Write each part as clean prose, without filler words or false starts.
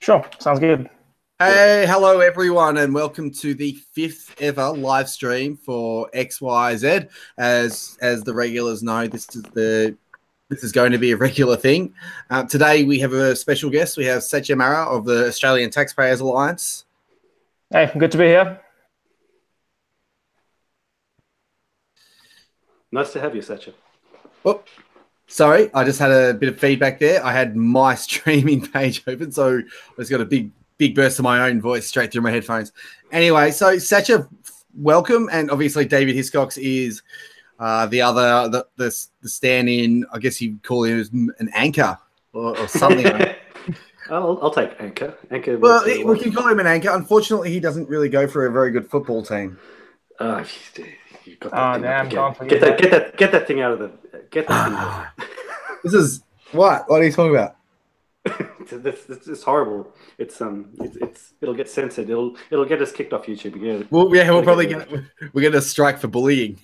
Sure, sounds good. Hey, hello everyone, and welcome to the 5th ever live stream for XYZ. As the regulars know, this is going to be a regular thing. Today we have a special guest. We have Satya Marer of the Australian Taxpayers Alliance. Hey, good to be here. Nice to have you, Satya. Oh, sorry, I just had a bit of feedback there. I had my streaming page open, so I just got a big burst of my own voice straight through my headphones. Anyway, so Satya, welcome, and obviously David Hiscox is the stand-in. I guess you'd call him an anchor or something. Like I'll take anchor. Anchor. Well, we can call him an anchor. Unfortunately, he doesn't really go for a very good football team. You've got that thing damn! Get that thing out of the. Get that thing out. This is what? What are you talking about? It's horrible. It'll get censored. It'll get us kicked off YouTube again. Well, yeah, we're gonna strike for bullying.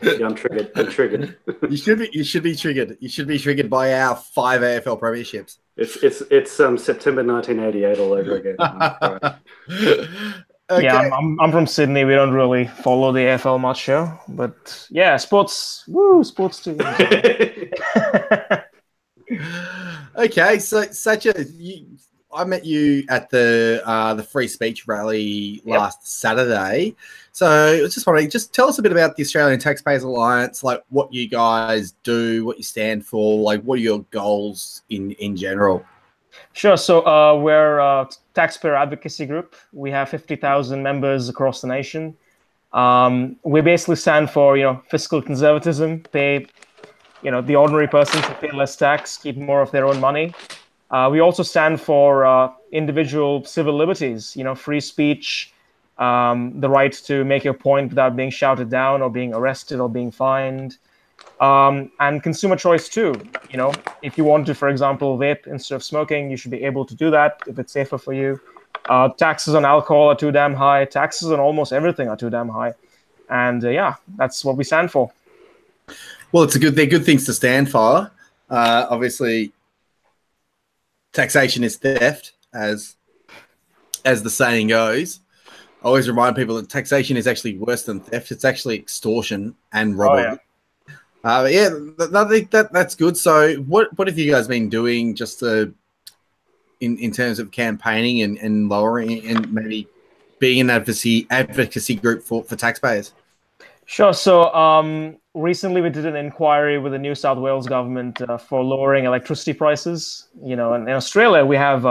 Yeah, I'm triggered. You should be triggered. You should be triggered by our 5 AFL premierships. It's September 1988 all over again. Okay. Yeah, I'm from Sydney. We don't really follow the AFL much here, but yeah, sports team. Okay, so Satya, I met you at the free speech rally last Saturday. So I was just wondering, just tell us a bit about the Australian Taxpayers Alliance, like what you guys do, what you stand for, like what are your goals in general? Sure. So we're a taxpayer advocacy group. We have 50,000 members across the nation. We basically stand for fiscal conservatism, pay the ordinary person to pay less tax, keep more of their own money. We also stand for individual civil liberties, free speech, the right to make your point without being shouted down or being arrested or being fined, and consumer choice too. If you want to, for example, vape instead of smoking, you should be able to do that if it's safer for you. Taxes on alcohol are too damn high. Taxes on almost everything are too damn high. And that's what we stand for. Well, they're good things to stand for. Obviously, taxation is theft, as the saying goes. I always remind people that taxation is actually worse than theft. It's actually extortion and robbery. Oh, yeah. That's good. So what have you guys been doing just in terms of campaigning and lowering and maybe being an advocacy group for taxpayers? Sure. So recently we did an inquiry with the New South Wales government for lowering electricity prices. In Australia, we have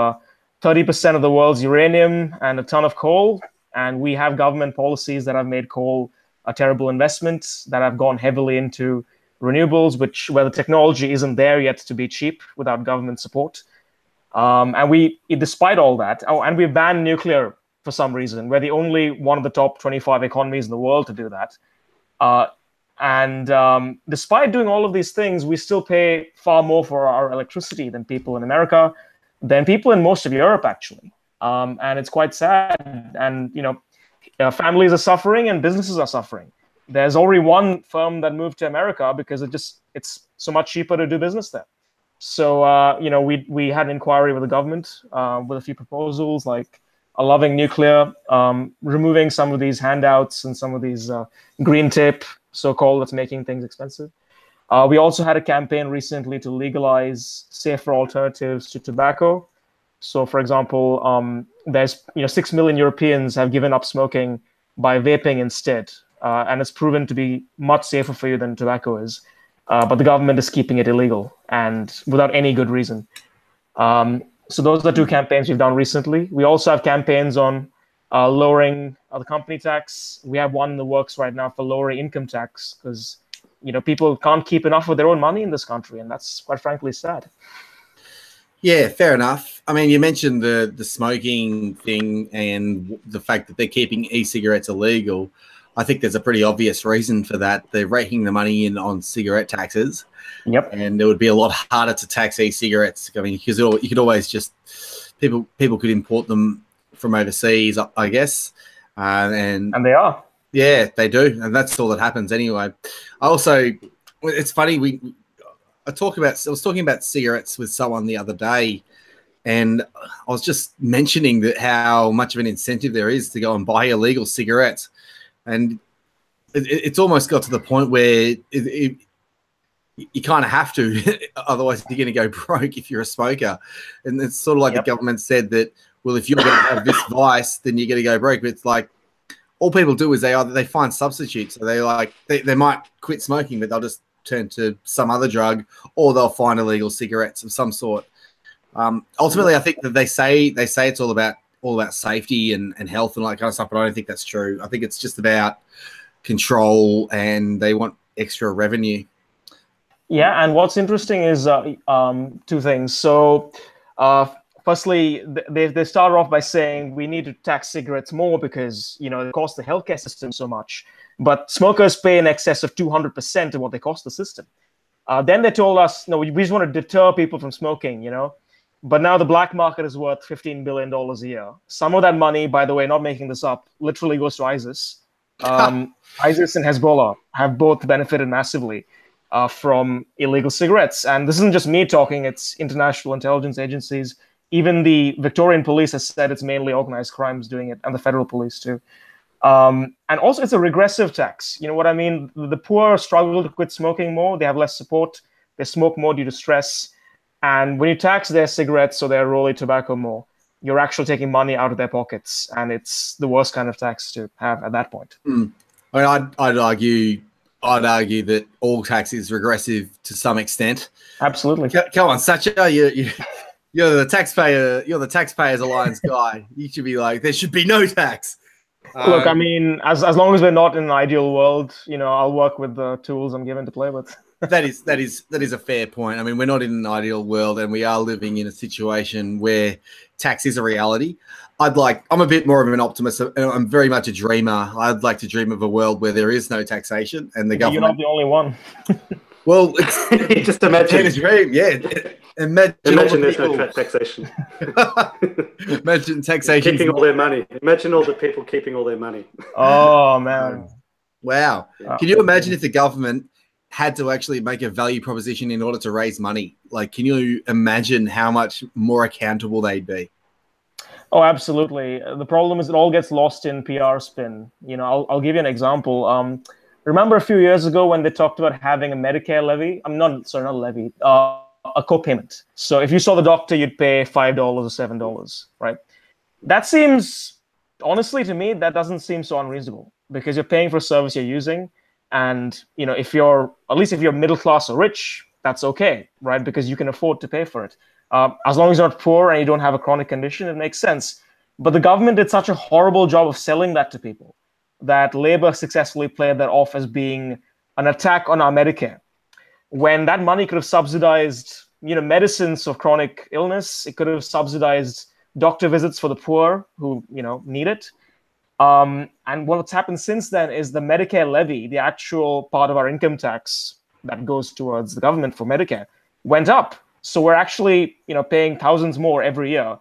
30% of the world's uranium and a ton of coal. And we have government policies that have made coal a terrible investment, that have gone heavily into renewables, where the technology isn't there yet to be cheap without government support. And despite all that, and we've banned nuclear for some reason. We're the only one of the top 25 economies in the world to do that. And despite doing all of these things, we still pay far more for our electricity than people in America, than people in most of Europe, actually. And it's quite sad. And, families are suffering and businesses are suffering. There's already one firm that moved to America because it's so much cheaper to do business there. So, we had an inquiry with the government with a few proposals like allowing nuclear, removing some of these handouts and some of these green tape, so-called, that's making things expensive. We also had a campaign recently to legalize safer alternatives to tobacco. So, for example, there's 6 million Europeans have given up smoking by vaping instead, and it's proven to be much safer for you than tobacco is. But the government is keeping it illegal and without any good reason. So those are 2 campaigns we've done recently. We also have campaigns on lowering the company tax. We have one in the works right now for lowering income tax because people can't keep enough of their own money in this country, and that's quite frankly sad. Yeah, fair enough. I mean, you mentioned the smoking thing and the fact that they're keeping e-cigarettes illegal. I think there's a pretty obvious reason for that. They're raking the money in on cigarette taxes. Yep. And it would be a lot harder to tax e-cigarettes. I mean, because you could always just people could import them from overseas, I guess. And they are. Yeah, they do. And that's all that happens anyway. It's funny, I was talking about cigarettes with someone the other day, And I was just mentioning that how much of an incentive there is to go and buy illegal cigarettes. And it's almost got to the point where you kind of have to, otherwise you're going to go broke if you're a smoker. And it's sort of like the government said that, well, if you're going to have this vice, then you're going to go broke. But it's like all people do is they find substitutes. So they might quit smoking, but they'll just turn to some other drug, or they'll find illegal cigarettes of some sort. Ultimately, I think that they say it's all about safety and health and all that kind of stuff, but I don't think that's true. I think it's just about control, and they want extra revenue. Yeah, and what's interesting is two things. So, firstly, they start off by saying we need to tax cigarettes more because it costs the healthcare system so much. But smokers pay in excess of 200% of what they cost the system. Then they told us, no, we just want to deter people from smoking, But now the black market is worth $15 billion a year. Some of that money, by the way, not making this up, literally goes to ISIS. ISIS and Hezbollah have both benefited massively from illegal cigarettes. And this isn't just me talking, it's international intelligence agencies. Even the Victorian police has said it's mainly organized crimes doing it, and the federal police too. And also it's a regressive tax. You know what I mean? The poor struggle to quit smoking more. They have less support. They smoke more due to stress. And when you tax their cigarettes or their rolling tobacco more, you're actually taking money out of their pockets. And it's the worst kind of tax to have at that point. I mean, I'd argue that all tax is regressive to some extent. Absolutely. Come on, Satya, you're the Taxpayers Alliance guy. You should be like, there should be no tax. Look, I mean, as long as we're not in an ideal world, I'll work with the tools I'm given to play with. That is a fair point. I mean, we're not in an ideal world, and we are living in a situation where tax is a reality. I'm a bit more of an optimist. I'm very much a dreamer. I'd like to dream of a world where there is no taxation and the government. You're not the only one. Well, it's just imagine a dream. Yeah, imagine there's no taxation. Imagine taxation keeping all their money. Imagine all the people keeping all their money. Oh man! Wow. Can you imagine if the government had to actually make a value proposition in order to raise money? Like, can you imagine how much more accountable they'd be? Oh, absolutely. The problem is it all gets lost in PR spin. I'll give you an example. Remember a few years ago when they talked about having a Medicare levy? Not a levy, a co-payment. So if you saw the doctor, you'd pay $5 or $7, right? That seems, honestly, to me, that doesn't seem so unreasonable because you're paying for a service you're using. And, if you're middle class or rich, that's okay, right? Because you can afford to pay for it. As long as you're not poor and you don't have a chronic condition, it makes sense. But the government did such a horrible job of selling that to people that Labour successfully played that off as being an attack on our Medicare. When that money could have subsidized, medicines for chronic illness, it could have subsidized doctor visits for the poor who, need it. And what's happened since then is the Medicare levy, the actual part of our income tax that goes towards the government for Medicare, went up. So we're actually, paying thousands more every year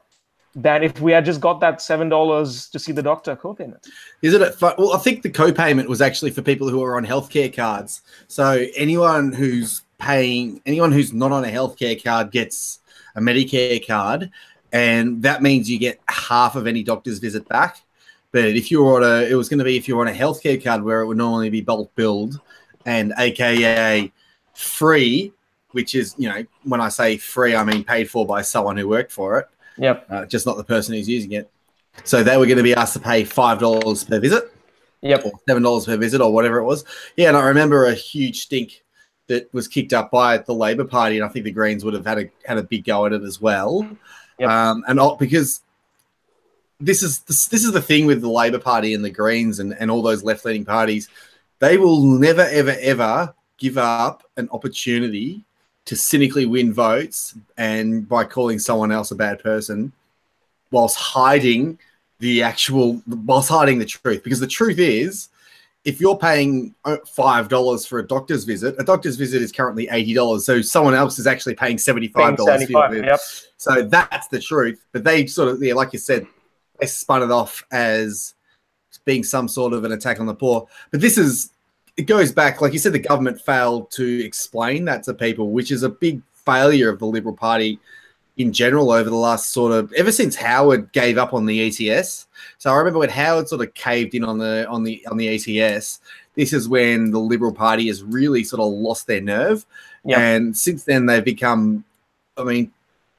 than if we had just got that $7 to see the doctor co-payment. Isn't it fun? Well, I think the co-payment was actually for people who are on healthcare cards. So anyone who's not on a healthcare card gets a Medicare card, and that means you get half of any doctor's visit back. But if you were if you're on a healthcare card where it would normally be bulk billed and AKA free, which is, when I say free, I mean paid for by someone who worked for it. Yep. Just not the person who's using it. So they were going to be asked to pay $5 per visit. Yep. Or $7 per visit or whatever it was. Yeah, and I remember a huge stink that was kicked up by the Labor Party, and I think the Greens would have had a big go at it as well. Yep. Because this is the thing with the Labor Party and the Greens and all those left-leaning parties. They will never, ever, ever give up an opportunity to cynically win votes and by calling someone else a bad person whilst hiding the truth. Because the truth is, if you're paying $5 for a doctor's visit is currently $80. So someone else is actually paying $75. Yep. So that's the truth. But they sort of, like you said, they spun it off as being some sort of an attack on the poor. But it goes back, like you said, the government failed to explain that to people, which is a big failure of the Liberal Party. in general over the last ever since Howard gave up on the ETS. So I remember when Howard sort of caved in on the ETS, this is when the Liberal Party has really sort of lost their nerve. Yep. And since then they've become, I mean,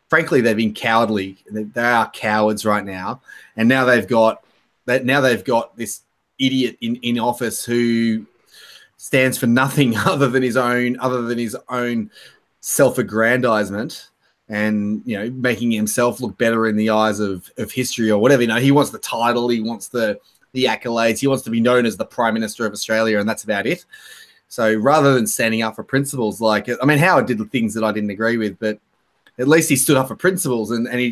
frankly, they've been cowardly. They are cowards right now. And now they've got this idiot in office who stands for nothing other than his own self-aggrandizement. And, you know, making himself look better in the eyes of history or whatever. You know, he wants the title, he wants the accolades, he wants to be known as the Prime Minister of Australia, and that's about it. So rather than standing up for principles, like, I mean, Howard did the things that I didn't agree with, but at least he stood up for principles and he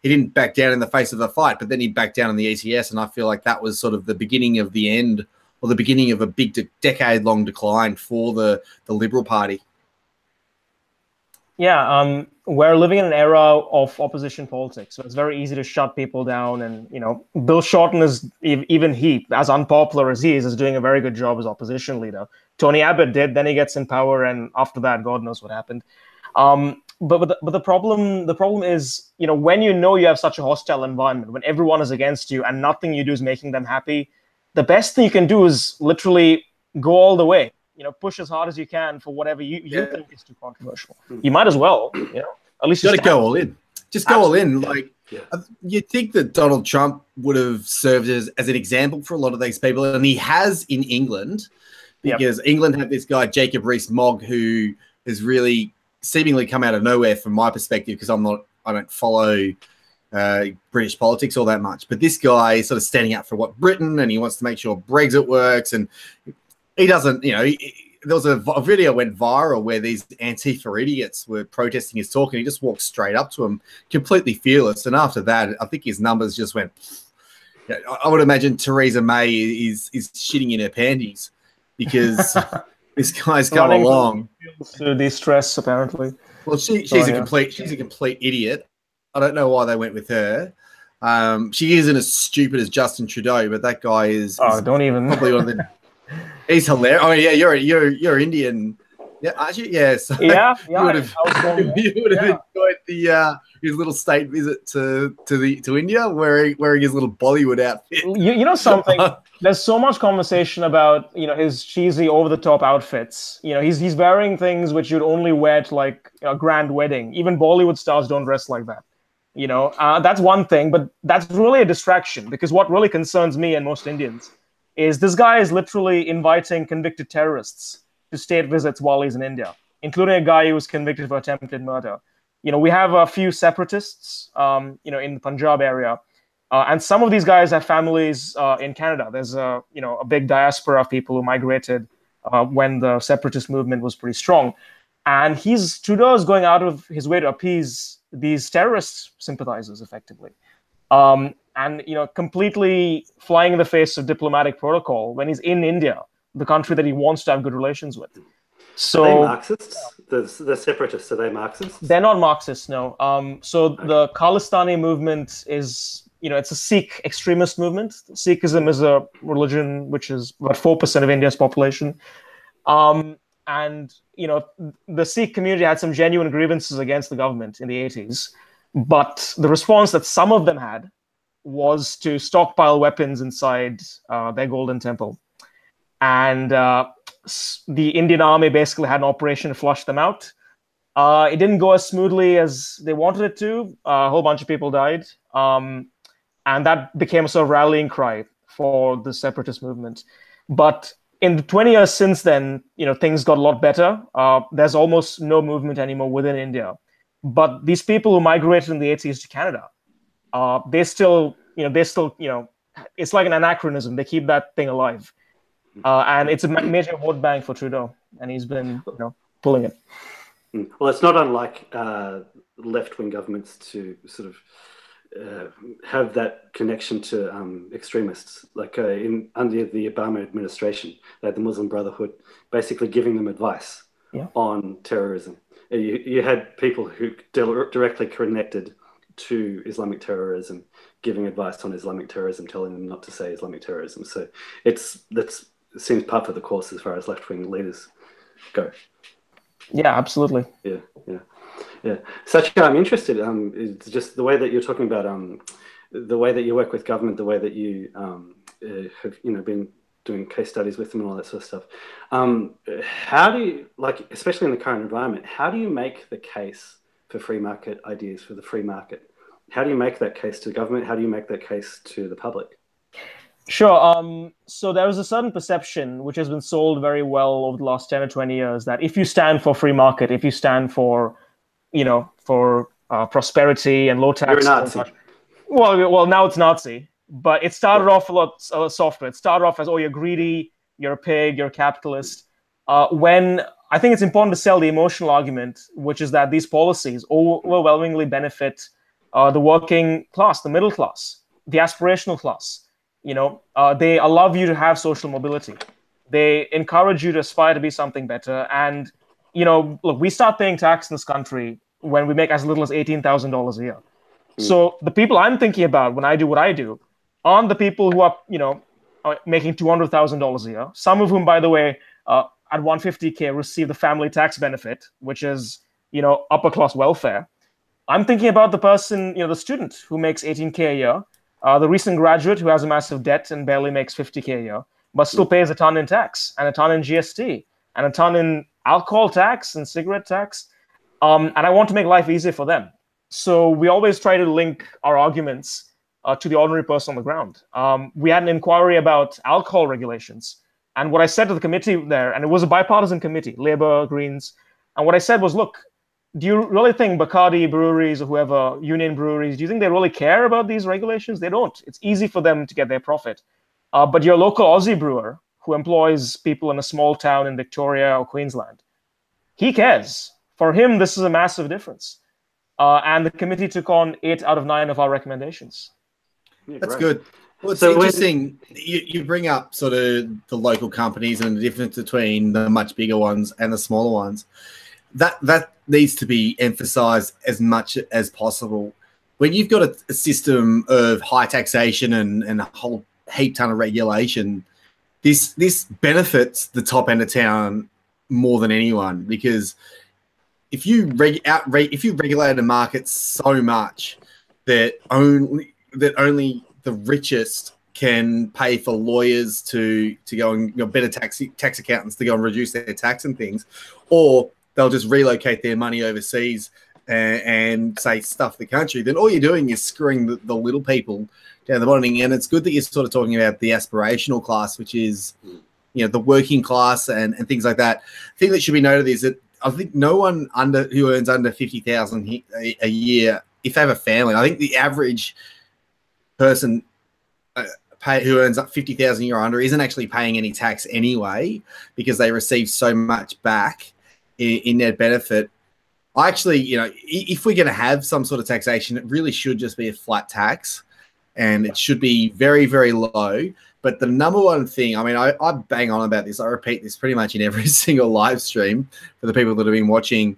didn't back down in the face of the fight, but then he backed down on the ETS, and I feel like that was sort of the beginning of the end, or the beginning of a big decade-long decline for the Liberal Party. Yeah, we're living in an era of opposition politics, so it's very easy to shut people down. And, you know, Bill Shorten even he, as unpopular as he is doing a very good job as opposition leader. Tony Abbott did, then he gets in power, and after that, God knows what happened. But the problem is, you know, when you know you have such a hostile environment, when everyone is against you and nothing you do is making them happy, the best thing you can do is literally go all the way. You know, push as hard as you can for whatever you think is too controversial. You might as well, you know, at least you got to go all in. Just go all in. Like, you'd think that Donald Trump would have served as an example for a lot of these people, and he has in England, because England had this guy Jacob Rees-Mogg who has really seemingly come out of nowhere from my perspective, because I don't follow British politics all that much. But this guy is sort of standing up for what Britain, and he wants to make sure Brexit works, and he doesn't, you know, there was a video went viral where these Antifa idiots were protesting his talk, and he just walked straight up to him, completely fearless. And after that, I think his numbers just went. I would imagine Theresa May is shitting in her panties, because this guy's come along. To de-stress, apparently. Well, she's a complete idiot. I don't know why they went with her. She isn't as stupid as Justin Trudeau, but that guy is. Oh, don't even. Probably one of the. He's hilarious. Oh yeah, you're Indian. Yeah, aren't you? Yeah. So yeah. You would have enjoyed his little state visit to India, wearing his little Bollywood outfit. You know something? There's so much conversation about, you know, his cheesy over-the-top outfits. You know, he's wearing things which you'd only wear to like a grand wedding. Even Bollywood stars don't dress like that. You know, that's one thing, but that's really a distraction, because what really concerns me and most Indians is this guy is literally inviting convicted terrorists to state visits while he's in India, including a guy who was convicted for attempted murder. You know, we have a few separatists, you know, in the Punjab area, and some of these guys have families in Canada. There's a big diaspora of people who migrated when the separatist movement was pretty strong, and Trudeau is going out of his way to appease these terrorist sympathizers, effectively. And, you know, completely flying in the face of diplomatic protocol when he's in India, the country that he wants to have good relations with. So, are they Marxists? The separatists, are they Marxists? They're not Marxists, no. So the Khalistani movement is, you know, it's a Sikh extremist movement. Sikhism is a religion which is about 4% of India's population. And, you know, the Sikh community had some genuine grievances against the government in the 80s. But the response that some of them had was to stockpile weapons inside their golden temple. And the Indian army basically had an operation to flush them out. It didn't go as smoothly as they wanted it to. A whole bunch of people died. And that became a sort of rallying cry for the separatist movement. But in the 20 years since then, you know, things got a lot better. There's almost no movement anymore within India. But these people who migrated in the 80s to Canada, they still, it's like an anachronism. They keep that thing alive. And it's a major vote bank for Trudeau. And he's been, you know, pulling it. Well, it's not unlike left-wing governments to sort of have that connection to extremists. Like under the Obama administration, they had the Muslim Brotherhood basically giving them advice on terrorism. You had people who directly connected to Islamic terrorism, giving advice on Islamic terrorism, telling them not to say Islamic terrorism. So it seems par for the course as far as left-wing leaders go. Yeah, absolutely. Yeah. Yeah, Satya, I'm interested. It's just the way that you're talking about the way that you work with government, the way that you have been doing case studies with them and all that sort of stuff. How do you, like, especially in the current environment, how do you make the case for free market ideas, for the free market? How do you make that case to the government? How do you make that case to the public? Sure. So there is a certain perception which has been sold very well over the last 10 or 20 years that if you stand for free market, if you stand for, prosperity and low tax, you're a Nazi. well, now it's Nazi, but it started off a lot softer. It started off as, oh, you're greedy, you're a pig, you're a capitalist. When I think it's important to sell the emotional argument, which is that these policies overwhelmingly benefit the working class, the middle class, the aspirational class. They allow you to have social mobility. They encourage you to aspire to be something better. And, look, we start paying tax in this country when we make as little as $18,000 a year. So the people I'm thinking about when I do what I do aren't the people who are, making $200,000 a year. Some of whom, by the way, at 150K receive the family tax benefit, which is, upper class welfare. I'm thinking about the person, the student who makes 18K a year, the recent graduate who has a massive debt and barely makes 50K a year, but still pays a ton in tax and a ton in GST and a ton in alcohol tax and cigarette tax. And I want to make life easier for them. So we always try to link our arguments to the ordinary person on the ground. We had an inquiry about alcohol regulations. And what I said to the committee there, and it was a bipartisan committee, Labour, Greens, and what I said was, look, do you really think Bacardi breweries or whoever, Union breweries, do you think they really care about these regulations? They don't. It's easy for them to get their profit. But your local Aussie brewer who employs people in a small town in Victoria or Queensland, he cares. For him, this is a massive difference. And the committee took on 8 out of 9 of our recommendations. Yeah, that's good. Well, it's interesting. You bring up sort of the local companies and the difference between the much bigger ones and the smaller ones. That needs to be emphasized as much as possible. When you've got a system of high taxation and a whole heap ton of regulation, this benefits the top end of town more than anyone, because if you regulate a market so much that only the richest can pay for lawyers to go and better tax accountants to go and reduce their tax and things, or they'll just relocate their money overseas and say stuff the country, then all you're doing is screwing the little people down the bottom. And it's good that you're sort of talking about the aspirational class, which is the working class and things like that. The thing that should be noted is that I think no one who earns under $50,000 a year, if they have a family, I think the average person who earns up $50,000 a year or under isn't actually paying any tax anyway, because they receive so much back in net benefit. I actually, if we're going to have some sort of taxation, it really should just be a flat tax, and it should be very, very low. But the number one thing, I bang on about this. I repeat this pretty much in every single live stream for the people that have been watching.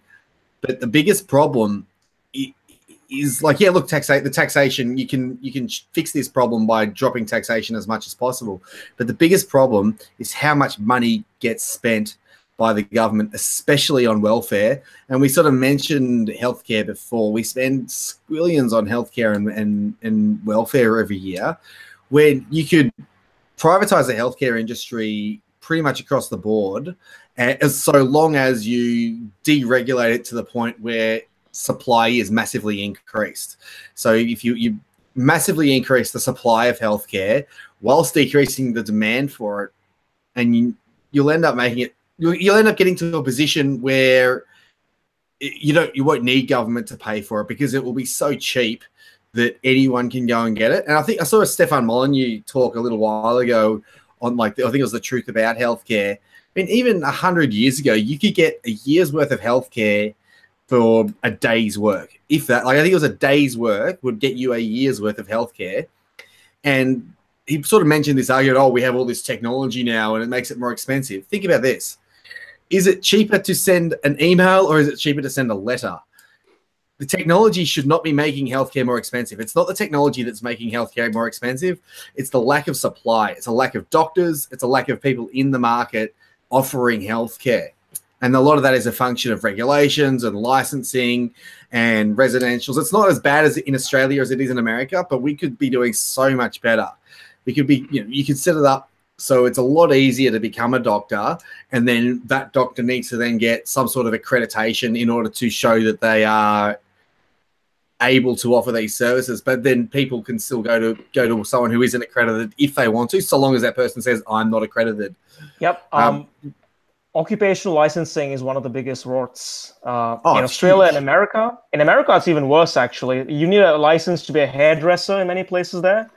But the biggest problem is the taxation, you can fix this problem by dropping taxation as much as possible. But the biggest problem is how much money gets spent by the government, especially on welfare. And we sort of mentioned healthcare before. We spend squillions on healthcare and welfare every year, where you could privatize the healthcare industry pretty much across the board, as so long as you deregulate it to the point where supply is massively increased. So if you massively increase the supply of healthcare whilst decreasing the demand for it, and you'll end up getting to a position where you won't need government to pay for it, because it will be so cheap that anyone can go and get it. And I think I saw a Stefan Molyneux talk a little while ago on I think it was The Truth About Healthcare. Even 100 years ago, you could get a year's worth of healthcare for a day's work. If that, I think it was a day's work would get you a year's worth of healthcare. And he sort of mentioned this argument, we have all this technology now and it makes it more expensive. Think about this. Is it cheaper to send an email, or is it cheaper to send a letter? The technology should not be making healthcare more expensive. It's not the technology that's making healthcare more expensive. It's the lack of supply. It's a lack of doctors. It's a lack of people in the market offering healthcare. And a lot of that is a function of regulations and licensing and residentials. It's not as bad as in Australia as it is in America, but we could be doing so much better. We could be, you could set it up so it's a lot easier to become a doctor, and then that doctor needs to then get some sort of accreditation in order to show that they are able to offer these services. But then people can still go to someone who isn't accredited if they want to, so long as that person says, I'm not accredited. Yep. Occupational licensing is one of the biggest rorts in Australia and America. In America, it's even worse, actually. You need a license to be a hairdresser in many places there.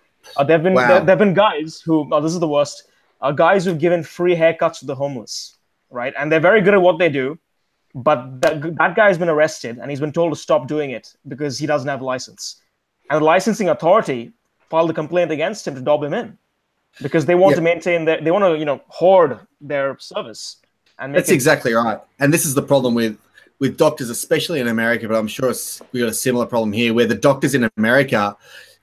There have been guys who, this is the worst, guys who've given free haircuts to the homeless, right? And they're very good at what they do, but that guy's been arrested and he's been told to stop doing it because he doesn't have a license. And the licensing authority filed a complaint against him to dob him in because they want to maintain they want to, hoard their service. That's exactly right. And this is the problem with doctors, especially in America, but I'm sure we've got a similar problem here where the doctors in America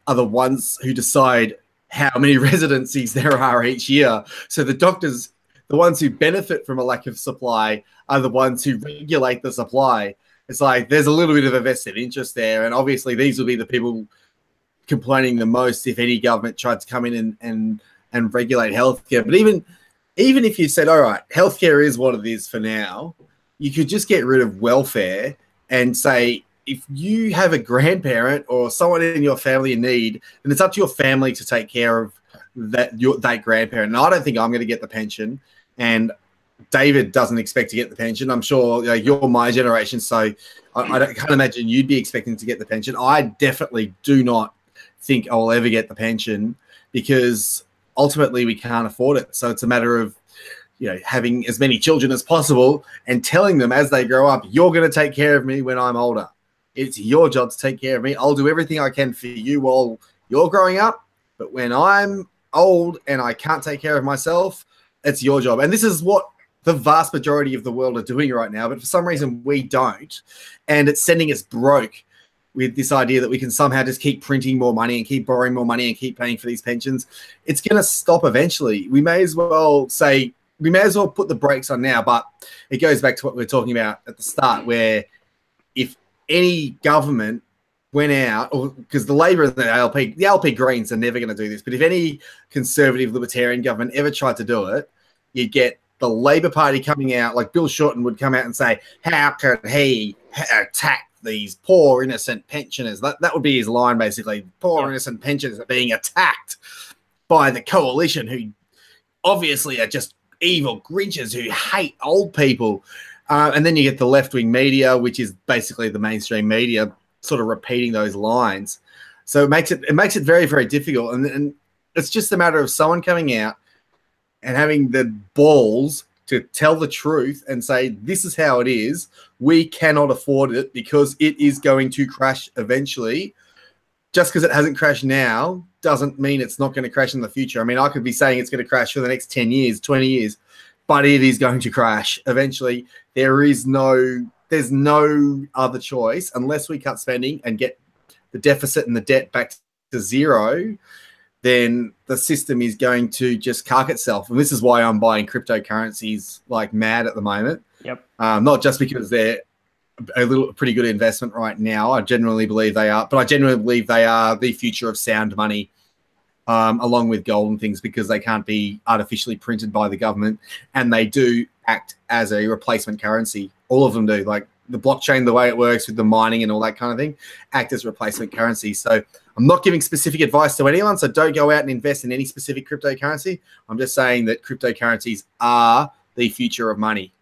are the ones who decide how many residencies there are each year. So the doctors, the ones who benefit from a lack of supply, are the ones who regulate the supply. It's like there's a little bit of a vested interest there. And obviously these will be the people complaining the most if any government tried to come in and regulate healthcare. But even if you said, all right, healthcare is what it is for now, you could just get rid of welfare and say, if you have a grandparent or someone in your family in need, then it's up to your family to take care of that grandparent. And I don't think I'm going to get the pension, and David doesn't expect to get the pension. I'm sure you're my generation, so I can't imagine you'd be expecting to get the pension. I definitely do not think I'll ever get the pension because ultimately we can't afford it. So it's a matter of having as many children as possible and telling them as they grow up, you're going to take care of me when I'm older. It's your job to take care of me. I'll do everything I can for you while you're growing up. But when I'm old and I can't take care of myself, it's your job. And this is what the vast majority of the world are doing right now. But for some reason, we don't. And it's sending us broke with this idea that we can somehow just keep printing more money and keep borrowing more money and keep paying for these pensions. It's going to stop eventually. We may as well put the brakes on now. But it goes back to what we were talking about at the start, where if any government went out, or because the Labor and the LP Greens are never going to do this, but if any conservative libertarian government ever tried to do it, you'd get the Labor Party coming out, like Bill Shorten would come out and say, how could he attack these poor innocent pensioners? That would be his line, basically. Poor innocent pensioners are being attacked by the coalition, who obviously are just evil Grinches who hate old people. And then you get the left-wing media, which is basically the mainstream media, sort of repeating those lines. So it makes it very, very difficult. And it's just a matter of someone coming out and having the balls to tell the truth and say, this is how it is. We cannot afford it because it is going to crash eventually. Just because it hasn't crashed now doesn't mean it's not going to crash in the future. I mean, I could be saying it's going to crash for the next 10 years, 20 years, but it is going to crash eventually. There's no other choice unless we cut spending and get the deficit and the debt back to zero. Then the system is going to just cark itself. And this is why I'm buying cryptocurrencies like mad at the moment. Yep. Not just because they're a pretty good investment right now. I genuinely believe they are, but I genuinely believe they are the future of sound money, along with gold and things, because they can't be artificially printed by the government, and they do act as a replacement currency. All of them do. Like the blockchain, the way it works with the mining and all that kind of thing, act as replacement currency. So I'm not giving specific advice to anyone, so don't go out and invest in any specific cryptocurrency. I'm just saying that cryptocurrencies are the future of money.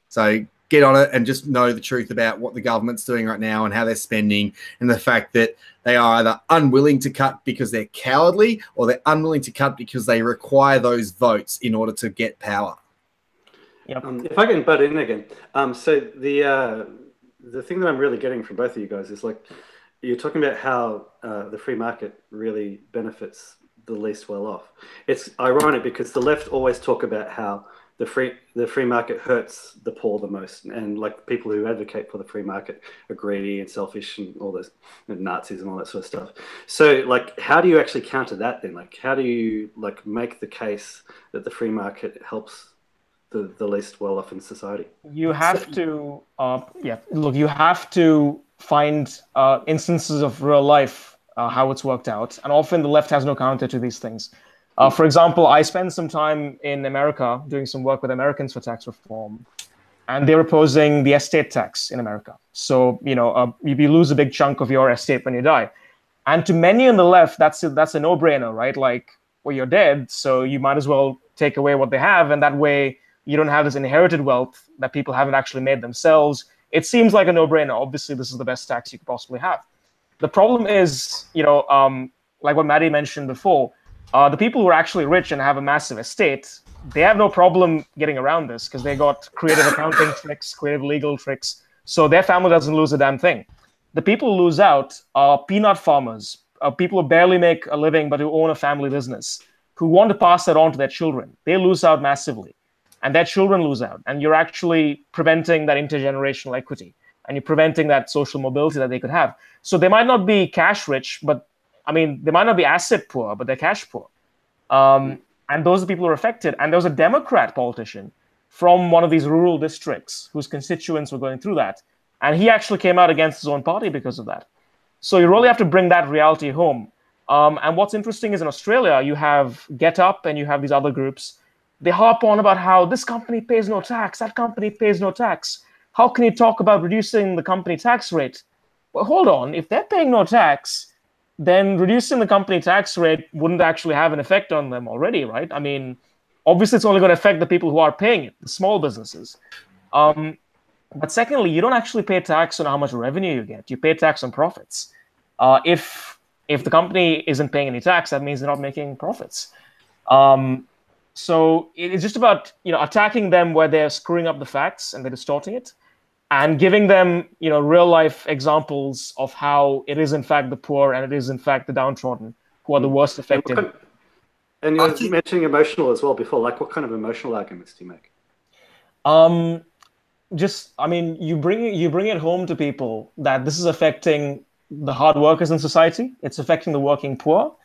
So get on it and just know the truth about what the government's doing right now and how they're spending, and the fact that they are either unwilling to cut because they're cowardly, or they're unwilling to cut because they require those votes in order to get power. Yep. If I can butt in again, so the thing that I'm really getting from both of you guys is, like, you're talking about how the free market really benefits the least well off. It's ironic because the left always talk about how the free market hurts the poor the most, and like people who advocate for the free market are greedy and selfish and all those, and Nazis and all that sort of stuff. So, like, how do you actually counter that then? Like, how do you like make the case that the free market helps the least well off in society. You have to, look, you have to find instances of real life, how it's worked out. And often the left has no counter to these things. For example, I spent some time in America doing some work with Americans for tax reform, and they're opposing the estate tax in America. So, you lose a big chunk of your estate when you die. And to many on the left, that's a no-brainer, right? Like, well, you're dead, so you might as well take away what they have, and that way you don't have this inherited wealth that people haven't actually made themselves. It seems like a no-brainer. Obviously, this is the best tax you could possibly have. The problem is, like what Maddie mentioned before, the people who are actually rich and have a massive estate, they have no problem getting around this because they got creative accounting tricks, creative legal tricks, so their family doesn't lose a damn thing. The people who lose out are peanut farmers, people who barely make a living but who own a family business, who want to pass that on to their children. They lose out massively. And their children lose out. And you're actually preventing that intergenerational equity. And you're preventing that social mobility that they could have. So they might not be cash rich, but they might not be asset poor, but they're cash poor. And those are the people who are affected. And there was a Democrat politician from one of these rural districts whose constituents were going through that. And he actually came out against his own party because of that. So you really have to bring that reality home. And what's interesting is in Australia, you have Get Up and you have these other groups. They harp on about how this company pays no tax, that company pays no tax. How can you talk about reducing the company tax rate? Well, hold on. If they're paying no tax, then reducing the company tax rate wouldn't actually have an effect on them already, right? Obviously, it's only going to affect the people who are paying it, the small businesses. But secondly, you don't actually pay tax on how much revenue you get. You pay tax on profits. If the company isn't paying any tax, that means they're not making profits. So it's just about attacking them where they're screwing up the facts and they're distorting it, and giving them real life examples of how it is in fact the poor and it is in fact the downtrodden who are the worst affected. And you were mentioning emotional as well before. Like, what kind of emotional arguments do you make? You bring it home to people that this is affecting the hard workers in society. It's affecting the working poor.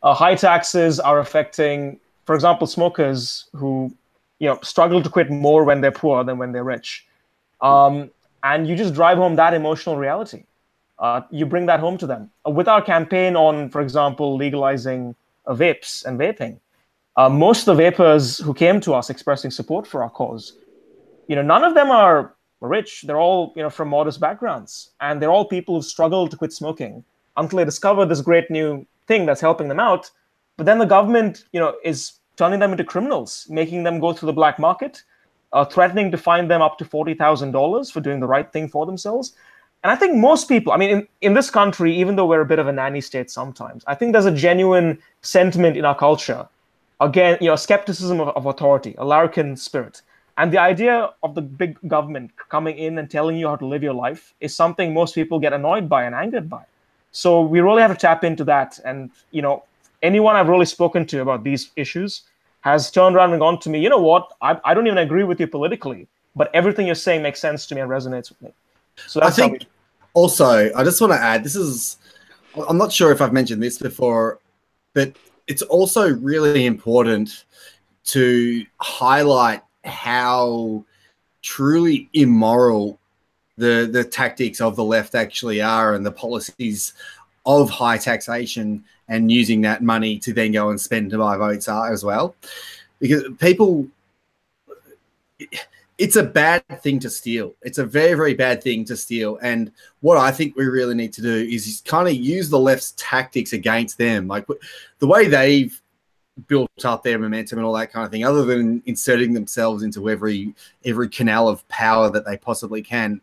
High taxes are affecting, for example, smokers who struggle to quit more when they're poor than when they're rich. And you just drive home that emotional reality. You bring that home to them. With our campaign on, for example, legalizing vapes and vaping, most of the vapers who came to us expressing support for our cause, none of them are rich. They're all from modest backgrounds, and they're all people who struggle to quit smoking until they discover this great new thing that's helping them out. But then the government, is turning them into criminals, making them go through the black market, threatening to fine them up to $40,000 for doing the right thing for themselves. And I think most people, in this country, even though we're a bit of a nanny state sometimes, I think there's a genuine sentiment in our culture, again, skepticism of authority, a larrikin spirit. And the idea of the big government coming in and telling you how to live your life is something most people get annoyed by and angered by. So we really have to tap into that. And, anyone I've really spoken to about these issues has turned around and gone to me, you know what, I don't even agree with you politically, but everything you're saying makes sense to me and resonates with me. So that's I think also, I just want to add, I'm not sure if I've mentioned this before, but it's also really important to highlight how truly immoral the tactics of the left actually are, and the policies of high taxation and using that money to then go and spend to buy votes are as well. Because it's a bad thing to steal. It's a very, very bad thing to steal. And what I think we really need to do is kind of use the left's tactics against them. Like the way they've built up their momentum and all that kind of thing, other than inserting themselves into every canal of power that they possibly can,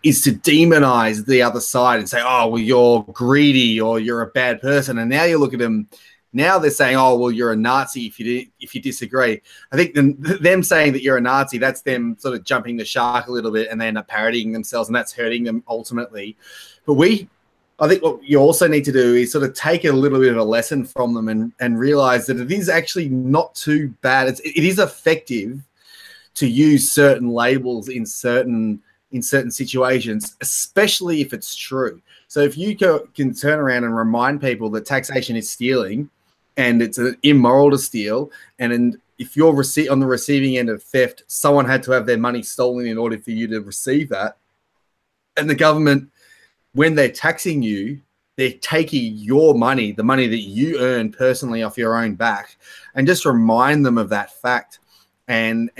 is to demonize the other side and say, oh, well, you're greedy or you're a bad person. And now you look at them, now they're saying, oh, well, you're a Nazi if you disagree. I think them saying that you're a Nazi, that's them sort of jumping the shark a little bit and they end up parodying themselves, and that's hurting them ultimately. But I think what you also need to do is sort of take a little bit of a lesson from them and realize that it is actually not too bad. It is effective to use certain labels in certain situations, especially if it's true. So if you can turn around and remind people that taxation is stealing and it's immoral to steal, and if you're on the receiving end of theft, someone had to have their money stolen in order for you to receive that. And the government, when they're taxing you, they're taking your money, the money that you earn personally off your own back, and just remind them of that fact, and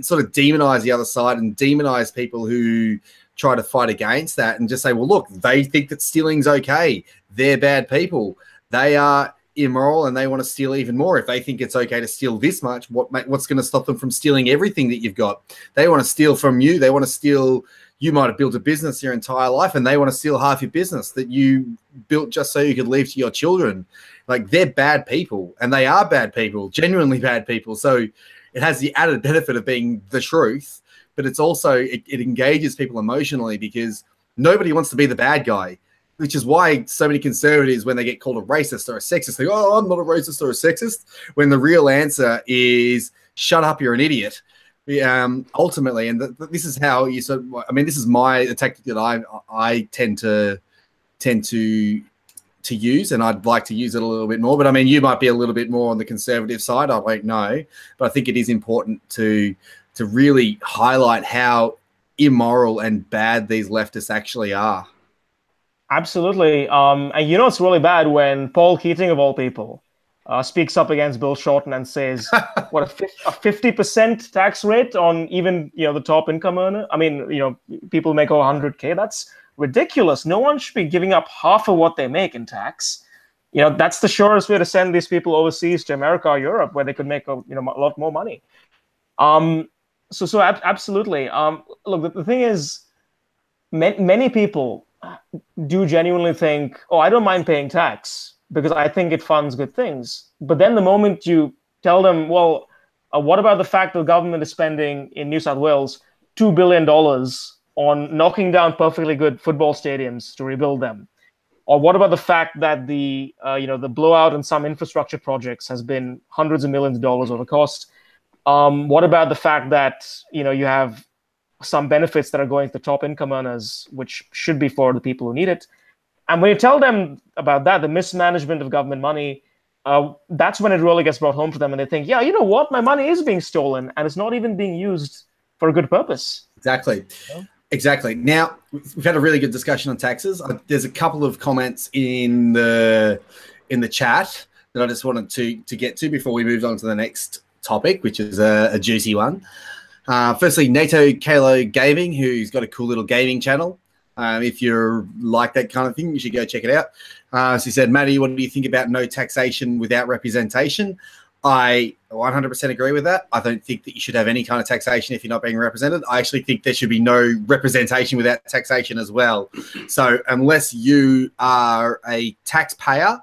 sort of demonize the other side and demonize people who try to fight against that, and just say, well, look, they think that stealing's okay. They're bad people. They are immoral and they want to steal even more. If they think it's okay to steal this much, what's going to stop them from stealing everything that you've got? They want to steal from you. They want to steal. You might have built a business your entire life and they want to steal half your business that you built just so you could leave to your children. Like, they're bad people, and they are bad people, genuinely bad people. So it has the added benefit of being the truth, but it's also, it engages people emotionally, because nobody wants to be the bad guy, which is why so many conservatives, when they get called a racist or a sexist, they go, oh, I'm not a racist or a sexist, when the real answer is, shut up, you're an idiot. Ultimately, and this is how you sort of, I mean, this is a tactic that I tend to use, and I'd like to use it a little bit more. But I mean, you might be a little bit more on the conservative side. I don't know, but I think it is important to really highlight how immoral and bad these leftists actually are. Absolutely. And it's really bad when Paul Keating, of all people, speaks up against Bill Shorten and says, what, a 50% tax rate on even, the top income earner? I mean, people make over 100K. That's ridiculous. No one should be giving up half of what they make in tax. That's the surest way to send these people overseas to America or Europe, where they could make a lot more money. So absolutely. Look, the thing is, many people do genuinely think, oh, I don't mind paying tax because I think it funds good things. But then the moment you tell them, well, what about the fact that the government is spending in New South Wales $2 billion on knocking down perfectly good football stadiums to rebuild them? Or what about the fact that the blowout in some infrastructure projects has been hundreds of millions of dollars over cost? What about the fact that you have some benefits that are going to the top income earners, which should be for the people who need it? And when you tell them about that, the mismanagement of government money, that's when it really gets brought home to them, and they think, yeah, you know what, my money is being stolen, and it's not even being used for a good purpose. Exactly. Exactly. Now, we've had a really good discussion on taxes. There's a couple of comments in the chat that I just wanted to get to before we move on to the next topic, which is a juicy one. Firstly, NATO Kalo Gaming, who's got a cool little gaming channel. If you're like that kind of thing, you should go check it out. So he said, Matty, what do you think about no taxation without representation? I 100% agree with that. I don't think that you should have any kind of taxation if you're not being represented. I actually think there should be no representation without taxation as well. So unless you are a taxpayer,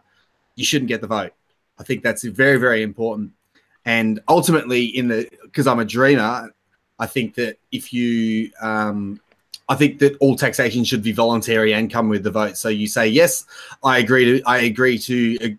you shouldn't get the vote. I think that's very, very important. And ultimately, because I'm a dreamer, I think that I think that all taxation should be voluntary and come with the vote. So you say, yes, I agree to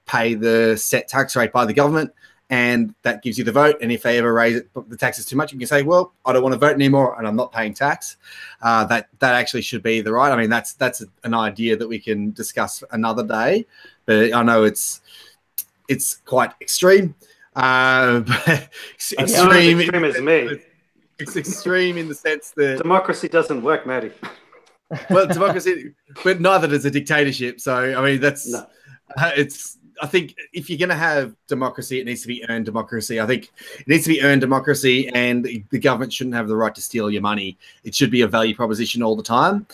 pay the set tax rate by the government, and that gives you the vote. And if they ever raise it, the tax is too much, you can say, well, I don't want to vote anymore and I'm not paying tax. That actually should be the right. I mean, that's an idea that we can discuss another day, but I know it's quite extreme. Extreme as me. It's extreme in the sense that democracy doesn't work, Matty. Well, democracy, but neither does a dictatorship. So, I mean, I think if you're going to have democracy, it needs to be earned democracy. I think it needs to be earned democracy, and the government shouldn't have the right to steal your money. It should be a value proposition all the time.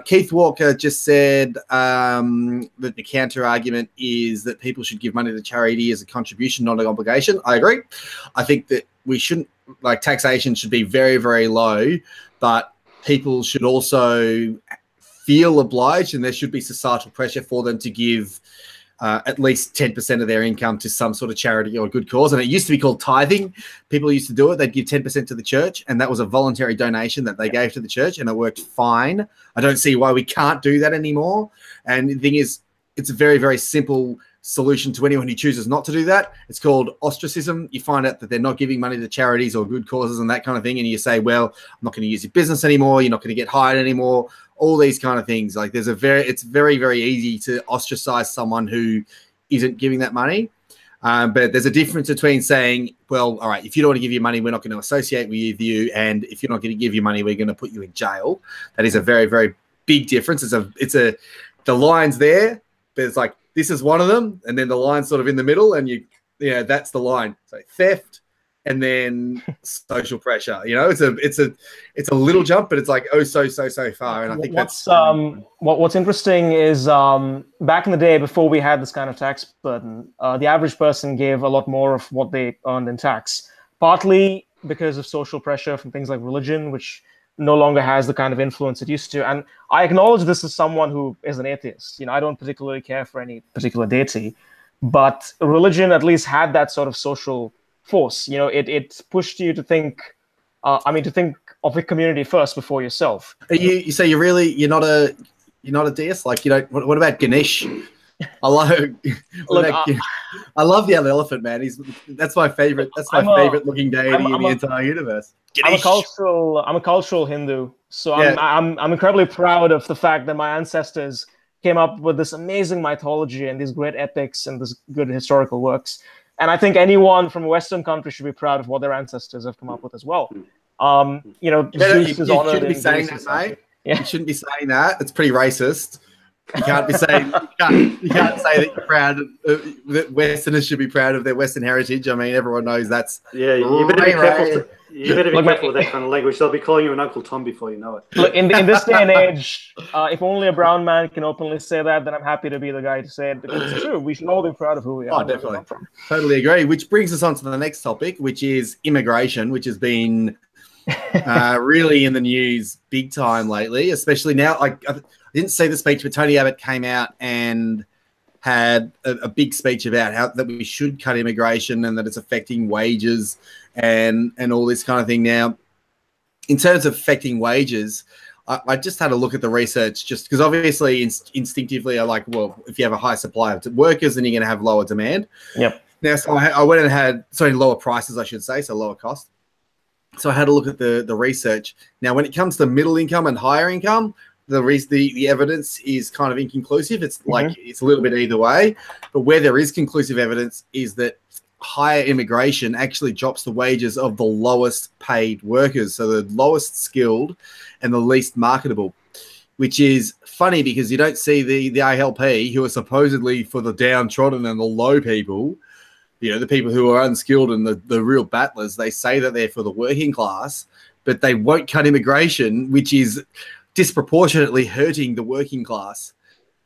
Keith Walker just said that the counter argument is that people should give money to charity as a contribution, not an obligation. I agree. I think that we shouldn't, taxation should be very, very low, but people should also feel obliged, and there should be societal pressure for them to give at least 10% of their income to some sort of charity or a good cause. And it used to be called tithing. People used to do it. They'd give 10% to the church, and that was a voluntary donation that they gave to the church, and it worked fine. I don't see why we can't do that anymore. And the thing is, it's a very, very simple solution to anyone who chooses not to do that. It's called ostracism. You find out that they're not giving money to charities or good causes and that kind of thing, and you say, well, I'm not going to use your business anymore. You're not going to get hired anymore. All these kind of things. Like, it's very, very easy to ostracize someone who isn't giving that money. But there's a difference between saying, well, all right, if you don't want to give your money, we're not going to associate with you. And if you're not going to give your money, we're going to put you in jail. That is a very, very big difference. The line's there, but it's like, this is one of them. And then the line's sort of in the middle and that's the line. So theft and then social pressure, it's a little jump, but it's like, so far. And I think what's interesting is back in the day, before we had this kind of tax burden, the average person gave a lot more of what they earned in tax, partly because of social pressure from things like religion, which no longer has the kind of influence it used to. And I acknowledge this as someone who is an atheist. I don't particularly care for any particular deity, but religion at least had that sort of social force. It pushed you to think, to think of the community first before yourself. You say you're not a deist? Like, what about Ganesh? I love the other elephant, man. That's my favorite. That's my favorite looking deity in the entire universe. Ganesh. I'm a cultural Hindu, so I'm incredibly proud of the fact that my ancestors came up with this amazing mythology and these great epics and this good historical works. And I think anyone from a Western country should be proud of what their ancestors have come up with as well. Zeus is honored. You shouldn't be saying that, mate. Yeah. You shouldn't be saying that. It's pretty racist. You can't be saying you can't say that you're proud that Westerners should be proud of their Western heritage. I mean, everyone knows that's you better be careful. You better be careful with that kind of language. They'll be calling you an Uncle Tom before you know it. Look, in this day and age, if only a brown man can openly say that, then I'm happy to be the guy to say it, because it's true. We should all be proud of who we are. Oh, definitely. Totally agree. Which brings us on to the next topic, which is immigration, which has been really in the news big time lately, especially now. I didn't see the speech, but Tony Abbott came out and had a big speech about how that we should cut immigration and that it's affecting wages and all this kind of thing. Now, in terms of affecting wages, I just had a look at the research, just because obviously instinctively I like, well, if you have a high supply of workers, then you're going to have lower demand. Yep. Now, so I went and had lower prices, I should say, so lower cost. So I had a look at the research. Now, when it comes to middle income and higher income, the evidence is kind of inconclusive. It's like it's a little bit either way. But where there is conclusive evidence is that higher immigration actually drops the wages of the lowest paid workers, so the lowest skilled and the least marketable, which is funny because you don't see the ALP, who are supposedly for the downtrodden and the low people, the people who are unskilled and the real battlers. They say that they're for the working class, but they won't cut immigration, which is disproportionately hurting the working class.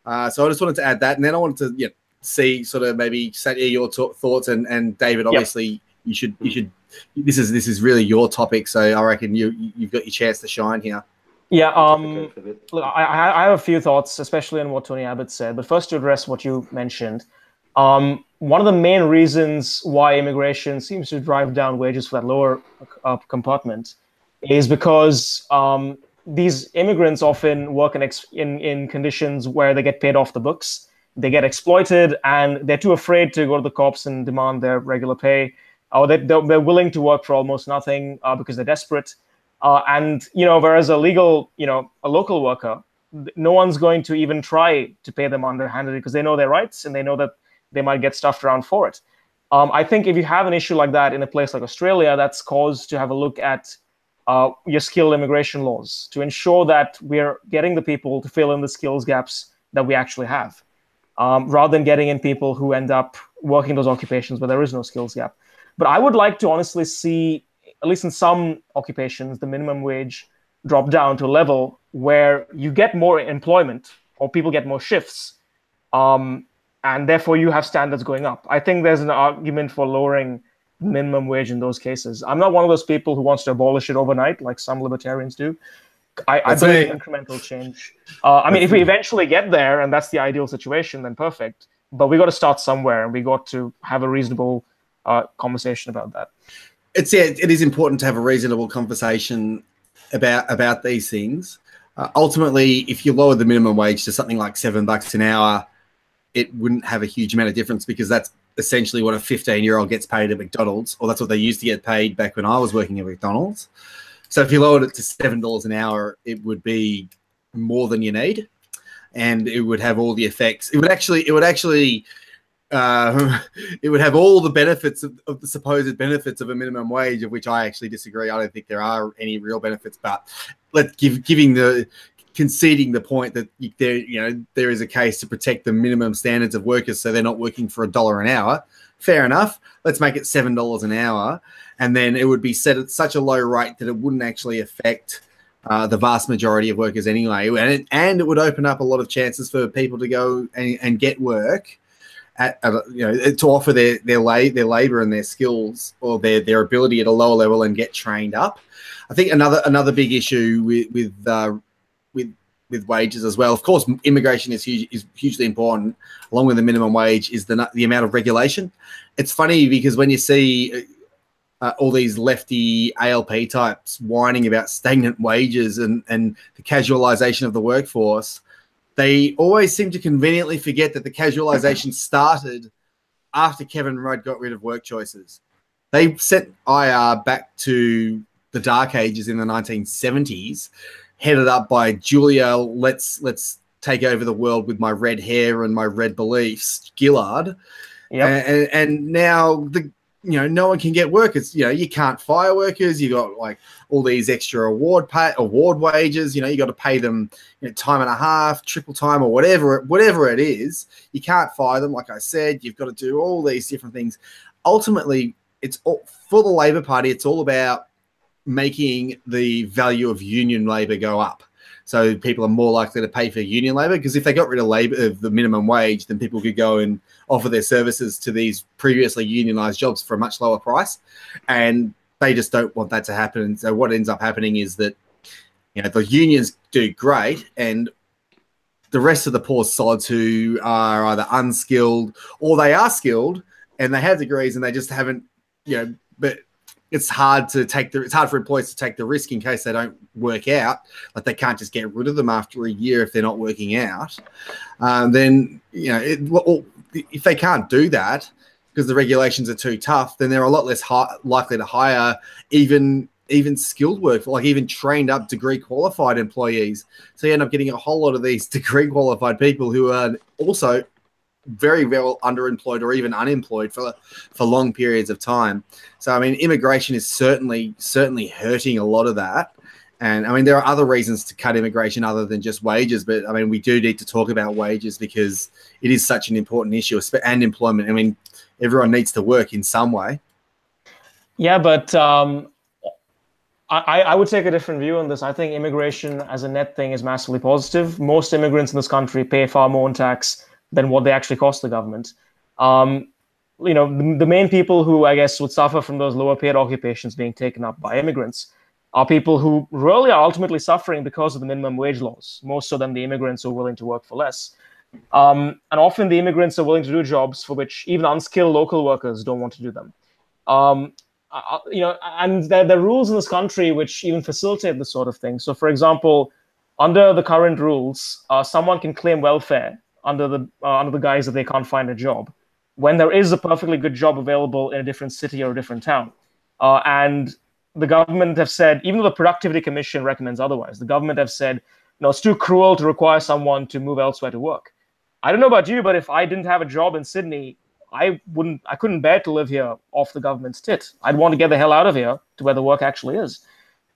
So I just wanted to add that, and then I wanted to see sort of maybe Satya, your thoughts, and David, obviously you should this is really your topic, so I reckon you've got your chance to shine here. Look, I have a few thoughts, especially on what Tony Abbott said, but first to address what you mentioned. One of the main reasons why immigration seems to drive down wages for that lower compartment is because these immigrants often work in conditions where they get paid off the books. They get exploited, and they're too afraid to go to the cops and demand their regular pay. Or they're willing to work for almost nothing because they're desperate. And whereas a local worker, no one's going to even try to pay them underhandedly because they know their rights and they know that they might get stuffed around for it. I think if you have an issue like that in a place like Australia, that's cause to have a look at your skilled immigration laws to ensure that we're getting the people to fill in the skills gaps that we actually have, rather than getting in people who end up working those occupations where there is no skills gap. But I would like to honestly see, at least in some occupations, the minimum wage drop down to a level where you get more employment or people get more shifts, and therefore you have standards going up. I think there's an argument for lowering minimum wage in those cases. I'm not one of those people who wants to abolish it overnight like some libertarians do. I believe in incremental change. If we eventually get there and that's the ideal situation, then perfect. But we got to start somewhere, and we got to have a reasonable conversation about that. It is important to have a reasonable conversation about these things. Ultimately, if you lower the minimum wage to something like $7 an hour, it wouldn't have a huge amount of difference, because that's essentially what a 15-year-old gets paid at McDonald's, or that's what they used to get paid back when I was working at McDonald's. So if you lowered it to $7 an hour, it would be more than you need, and it would have all the effects. It would actually it would have all the benefits of the supposed benefits of a minimum wage, of which I actually disagree. I don't think there are any real benefits, but conceding the point that there is a case to protect the minimum standards of workers, so they're not working for $1 an hour. Fair enough. Let's make it $7 an hour, and then it would be set at such a low rate that it wouldn't actually affect the vast majority of workers anyway, and it would open up a lot of chances for people to go and get work to offer their labor and their skills or their ability at a lower level and get trained up. I think another big issue with wages as well. Of course, immigration is hugely important. Along with the minimum wage is the amount of regulation. It's funny because when you see all these lefty ALP types whining about stagnant wages and the casualisation of the workforce, they always seem to conveniently forget that the casualisation started after Kevin Rudd got rid of work choices. They sent IR back to the dark ages in the 1970s, headed up by Julia, let's take over the world with my red hair and my red beliefs, Gillard. Yep. And now no one can get workers. You can't fire workers. You got like all these extra award wages. You got to pay them time and a half, triple time, or whatever it is. You can't fire them. Like I said, you've got to do all these different things. Ultimately, for the Labor Party, it's all about making the value of union labor go up. So people are more likely to pay for union labor, because if they got rid of the minimum wage, then people could go and offer their services to these previously unionized jobs for a much lower price. And they just don't want that to happen. So what ends up happening is that, the unions do great, and the rest of the poor sods who are either unskilled or they are skilled and they have degrees and they just haven't, but it's hard for employers to take the risk in case they don't work out. Like, they can't just get rid of them after a year if they're not working out. Then, if they can't do that because the regulations are too tough, then they're a lot less likely to hire even skilled work, like even trained up degree qualified employees. So you end up getting a whole lot of these degree qualified people who are also very well underemployed or even unemployed for long periods of time. So, immigration is certainly hurting a lot of that. And, there are other reasons to cut immigration other than just wages. But, we do need to talk about wages because it is such an important issue, and employment. Everyone needs to work in some way. Yeah, but I would take a different view on this. I think immigration as a net thing is massively positive. Most immigrants in this country pay far more in tax than what they actually cost the government. The main people who, I guess, would suffer from those lower paid occupations being taken up by immigrants are people who really are ultimately suffering because of the minimum wage laws, more so than the immigrants who are willing to work for less. And often the immigrants are willing to do jobs for which even unskilled local workers don't want to do them. And there are rules in this country which even facilitate this sort of thing. So, for example, under the current rules, someone can claim welfare under the guise that they can't find a job, when there is a perfectly good job available in a different city or a different town. And the government have said, even though the Productivity Commission recommends otherwise, the government have said, it's too cruel to require someone to move elsewhere to work. I don't know about you, but if I didn't have a job in Sydney, I couldn't bear to live here off the government's tit. I'd want to get the hell out of here to where the work actually is.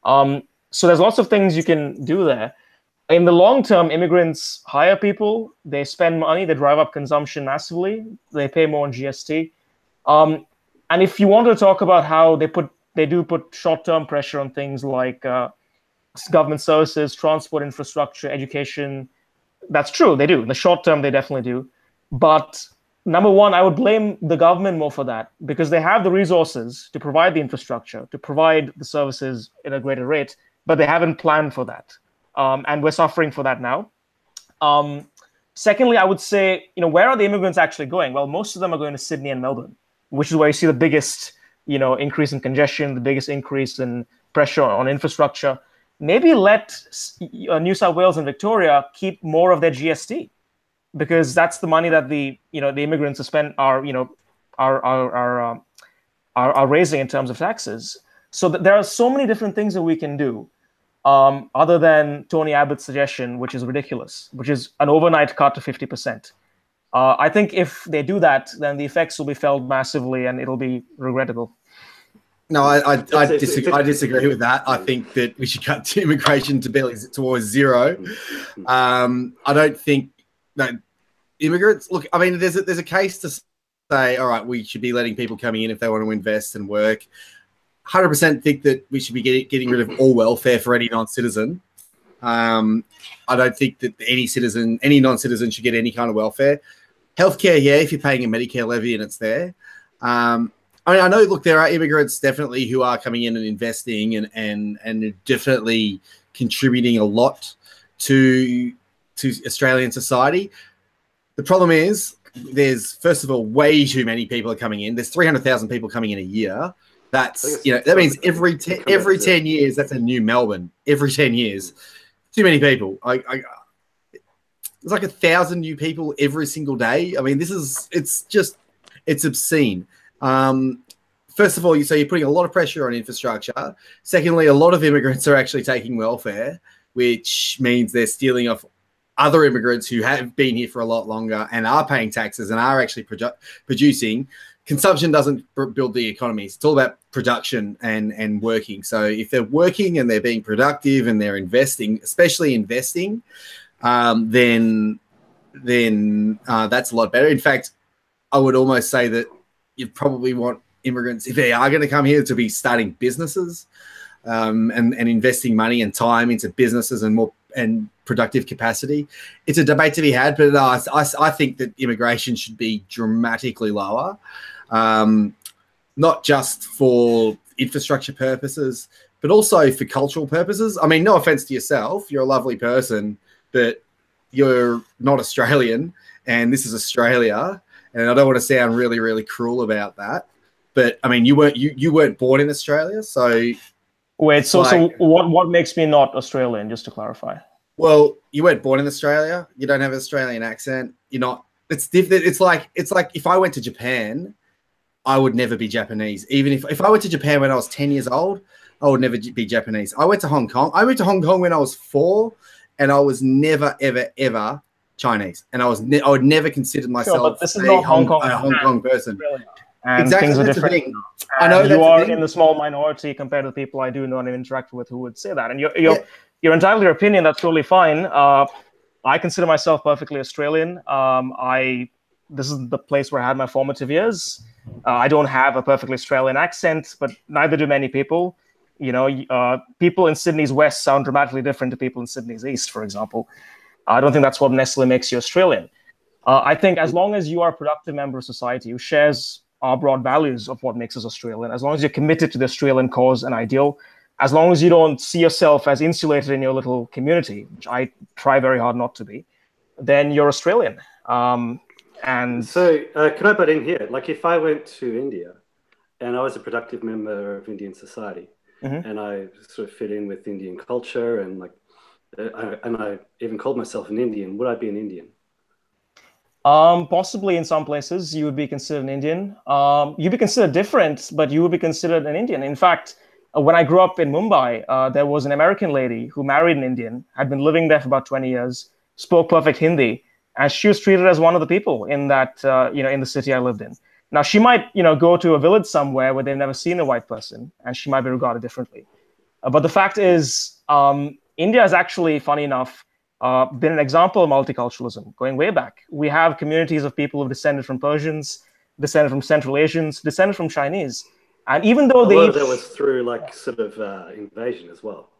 So there's lots of things you can do there. In the long term, immigrants hire people, they spend money, they drive up consumption massively, they pay more in GST. And if you want to talk about how they do put short-term pressure on things like government services, transport infrastructure, education, that's true, they do. In the short term, they definitely do. But number one, I would blame the government more for that, because they have the resources to provide the infrastructure, to provide the services at a greater rate, but they haven't planned for that. And we're suffering for that now. Secondly, I would say, where are the immigrants actually going? Well, most of them are going to Sydney and Melbourne, which is where you see the biggest, increase in congestion, the biggest increase in pressure on infrastructure. Maybe let New South Wales and Victoria keep more of their GST, because that's the money that the immigrants are raising in terms of taxes. So there are so many different things that we can do. Other than Tony Abbott's suggestion, which is ridiculous, which is an overnight cut to 50%. I think if they do that, then the effects will be felt massively and it'll be regrettable. No, I disagree with that. I think that we should cut immigration to barely towards zero. I don't think that immigrants. Look, I mean, there's a case to say, all right, we should be letting people coming in if they want to invest and work. 100% think that we should be getting rid of all welfare for any non-citizen. I don't think that any non-citizen should get any kind of welfare. Healthcare, yeah, if you're paying a Medicare levy and it's there. I mean, I know, look, there are immigrants definitely who are coming in and investing and definitely contributing a lot to Australian society. The problem is there's, first of all, way too many people are coming in. There's 300,000 people coming in a year. That's, that means every 10 years, that's a new Melbourne. Every 10 years. Too many people. It's like 1,000 new people every single day. I mean, it's obscene. First of all, so you're putting a lot of pressure on infrastructure. Secondly, a lot of immigrants are actually taking welfare, which means they're stealing off other immigrants who have been here for a lot longer and are paying taxes and are actually producing. Consumption doesn't build the economy. It's all about production and working. So if they're working and they're being productive and they're investing, especially investing, then that's a lot better. In fact, I would almost say that you probably want immigrants, if they are going to come here, to be starting businesses and investing money and time into businesses and productive capacity. It's a debate to be had, but I think that immigration should be dramatically lower, not just for infrastructure purposes, but also for cultural purposes. I mean, no offense to yourself, you're a lovely person, but you're not Australian, and this is Australia. And I don't want to sound really, really cruel about that, but I mean, you weren't born in Australia, so. Wait, so what makes me not Australian? Just to clarify. Well, you weren't born in Australia. You don't have an Australian accent. You're not. It's different. It's like if I went to Japan, I would never be Japanese. Even if I went to Japan when I was 10 years old, I would never be Japanese. I went to Hong Kong. I went to Hong Kong when I was 4, and I was never, ever, ever Chinese, and I would never consider myself a Hong Kong person. And exactly, things are different. I know you are in the small minority compared to the people I do know and interact with who would say that. And you're entitled to your opinion. That's totally fine. I consider myself perfectly Australian. This is the place where I had my formative years. I don't have a perfectly Australian accent, but neither do many people. People in Sydney's West sound dramatically different to people in Sydney's East, for example. I don't think that's what necessarily makes you Australian. I think as long as you are a productive member of society who shares our broad values of what makes us Australian, as long as you're committed to the Australian cause and ideal, as long as you don't see yourself as insulated in your little community, which I try very hard not to be, then you're Australian. And so can I butt in here? Like if I went to India and I was a productive member of Indian society, and I sort of fit in with Indian culture and I even called myself an Indian, would I be an Indian? Possibly in some places you would be considered an Indian. You'd be considered different, but you would be considered an Indian. In fact, when I grew up in Mumbai, there was an American lady who married an Indian, had been living there for about 20 years, spoke perfect Hindi, and she was treated as one of the people in that, in the city I lived in. Now, she might, go to a village somewhere where they've never seen a white person, and she might be regarded differently. But the fact is, India is actually, funny enough, been an example of multiculturalism going way back. We have communities of people who've descended from Persians, descended from Central Asians, descended from Chinese. And even though that was through invasion as well.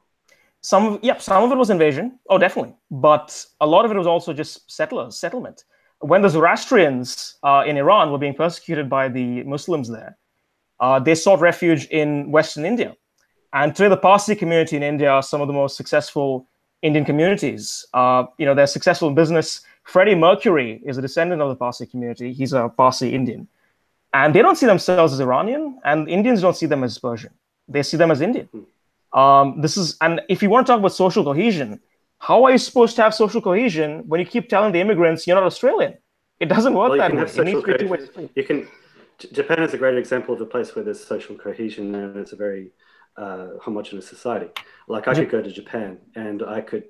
Some of it was invasion. Oh, definitely. But a lot of it was also just settlement. When the Zoroastrians in Iran were being persecuted by the Muslims there, they sought refuge in Western India. And today the Parsi community in India are some of the most successful Indian communities. They're successful in business. Freddie Mercury is a descendant of the Parsi community. He's a Parsi Indian. And they don't see themselves as Iranian, and Indians don't see them as Persian. They see them as Indian. And if you want to talk about social cohesion, how are you supposed to have social cohesion when you keep telling the immigrants you're not Australian? It doesn't work that way. Japan is a great example of a place where there's social cohesion and it's a very homogenous society. Like I could go to Japan and I could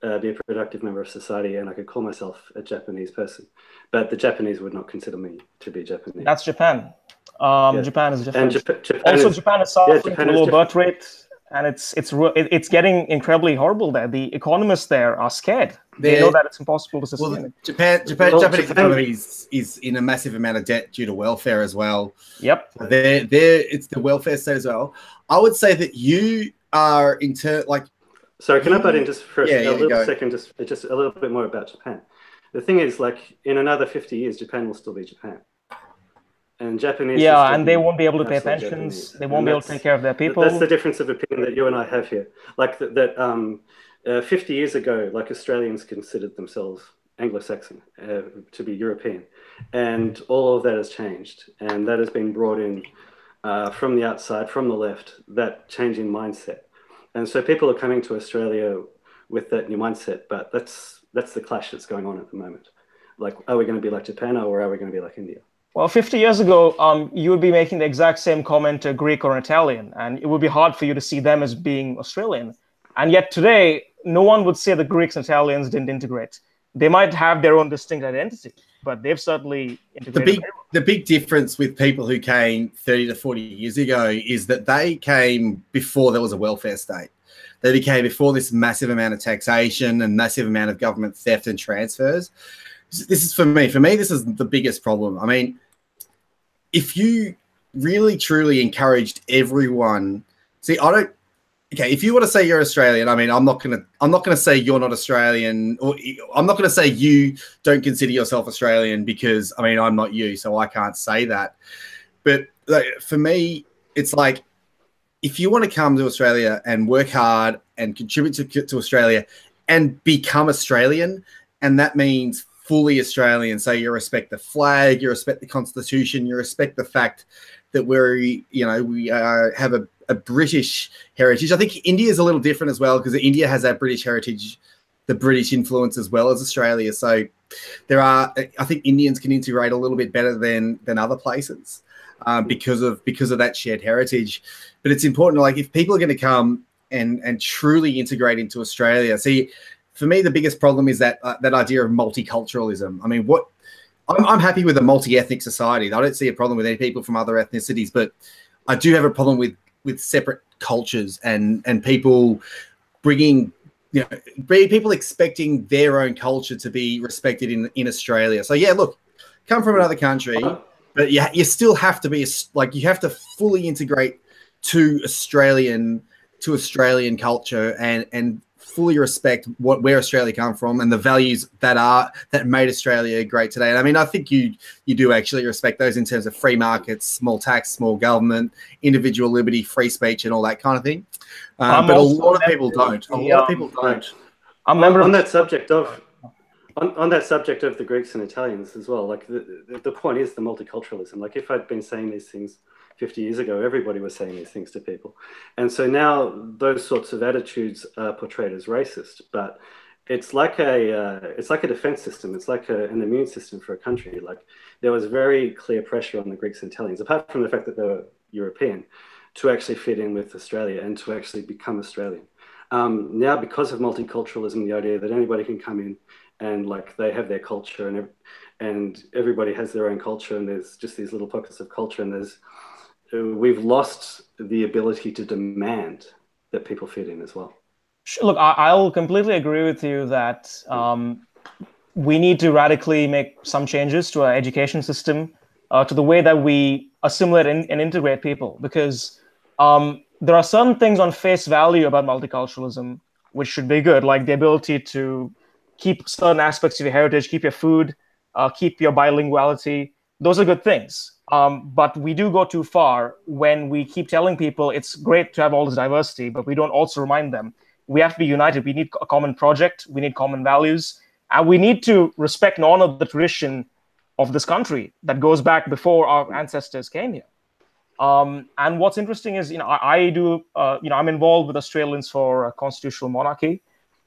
be a productive member of society, and I could call myself a Japanese person. But the Japanese would not consider me to be Japanese. That's Japan. Japan is different. Japan is suffering from a low birth rate, and it's getting incredibly horrible there. The economists there are scared. They know that it's impossible to sustain it. Japanese economy is in a massive amount of debt due to welfare as well. Yep. It's the welfare state as well. I would say that you are Sorry, can I butt in just for a little second, just a little bit more about Japan? The thing is, like, in another 50 years, Japan will still be Japan. And Japanese... Yeah, and they won't be able to pay pensions. Japanese. They won't be able to take care of their people. That's the difference of opinion that you and I have here. Like, 50 years ago, like, Australians considered themselves Anglo-Saxon, to be European. And all of that has changed. And that has been brought in from the outside, from the left, that change in mindset. And so people are coming to Australia with that new mindset, but that's the clash that's going on at the moment. Like, are we going to be like Japan, or are we going to be like India? Well, 50 years ago, you would be making the exact same comment to Greek or an Italian, and it would be hard for you to see them as being Australian. And yet today, no one would say the Greeks and Italians didn't integrate. They might have their own distinct identity, but they've certainly integrated. The big difference with people who came 30 to 40 years ago is that they came before there was a welfare state. They came before this massive amount of taxation and massive amount of government theft and transfers. This is for me, this is the biggest problem. I mean, if you really truly encouraged everyone, if you want to say you're Australian, I mean, I'm not gonna say you're not Australian, or I'm not gonna say you don't consider yourself Australian, because I mean, I'm not you, so I can't say that. But for me, it's like, if you want to come to Australia and work hard and contribute to Australia and become Australian, and that means fully Australian, so you respect the flag, you respect the Constitution, you respect the fact that we have a British heritage. I think India is a little different as well, because India has that British heritage, the British influence, as well as Australia. So I think Indians can integrate a little bit better than other places because of that shared heritage. But it's important, like, if people are going to come and truly integrate into Australia. See, for me, the biggest problem is that idea of multiculturalism. I mean, I'm happy with a multi-ethnic society. I don't see a problem with any people from other ethnicities, but I do have a problem with separate cultures and people bringing, people expecting their own culture to be respected in Australia. So yeah, look, come from another country, but you still have to be you have to fully integrate to Australian culture and fully respect where Australia come from and the values that made Australia great today. And I mean, I think you do actually respect those in terms of free markets, small tax, small government, individual liberty, free speech, and all that kind of thing. But a lot of people don't. On that subject of the Greeks and Italians as well, like the point is the multiculturalism. Like, if I'd been saying these things 50 years ago, everybody was saying these things to people. And so now those sorts of attitudes are portrayed as racist, but it's like a defense system. It's like an immune system for a country. Like, there was very clear pressure on the Greeks and Italians, apart from the fact that they were European, to actually fit in with Australia and to actually become Australian. Now, because of multiculturalism, the idea that anybody can come in and, like, they have their culture and everybody has their own culture, and there's just these little pockets of culture, and we've lost the ability to demand that people fit in as well. Look, I'll completely agree with you that we need to radically make some changes to our education system, to the way that we assimilate and integrate people, because there are certain things on face value about multiculturalism which should be good, like the ability to keep certain aspects of your heritage, keep your food, keep your bilinguality. Those are good things. But we do go too far when we keep telling people it's great to have all this diversity, but we don't also remind them we have to be united. We need a common project. We need common values. And we need to respect and honor the tradition of this country that goes back before our ancestors came here. And what's interesting is, I'm involved with Australians for Constitutional Monarchy.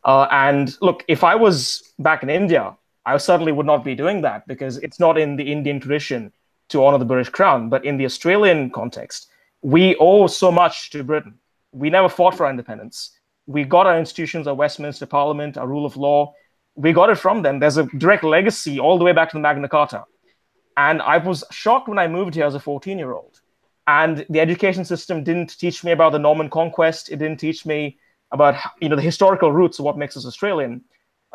And look, if I was back in India, I certainly would not be doing that, because it's not in the Indian tradition to honor the British Crown. But in the Australian context, we owe so much to Britain. We never fought for our independence. We got our institutions, our Westminster Parliament, our rule of law. We got it from them. There's a direct legacy all the way back to the Magna Carta. And I was shocked when I moved here as a 14-year-old. And the education system didn't teach me about the Norman conquest. It didn't teach me about, the historical roots of what makes us Australian.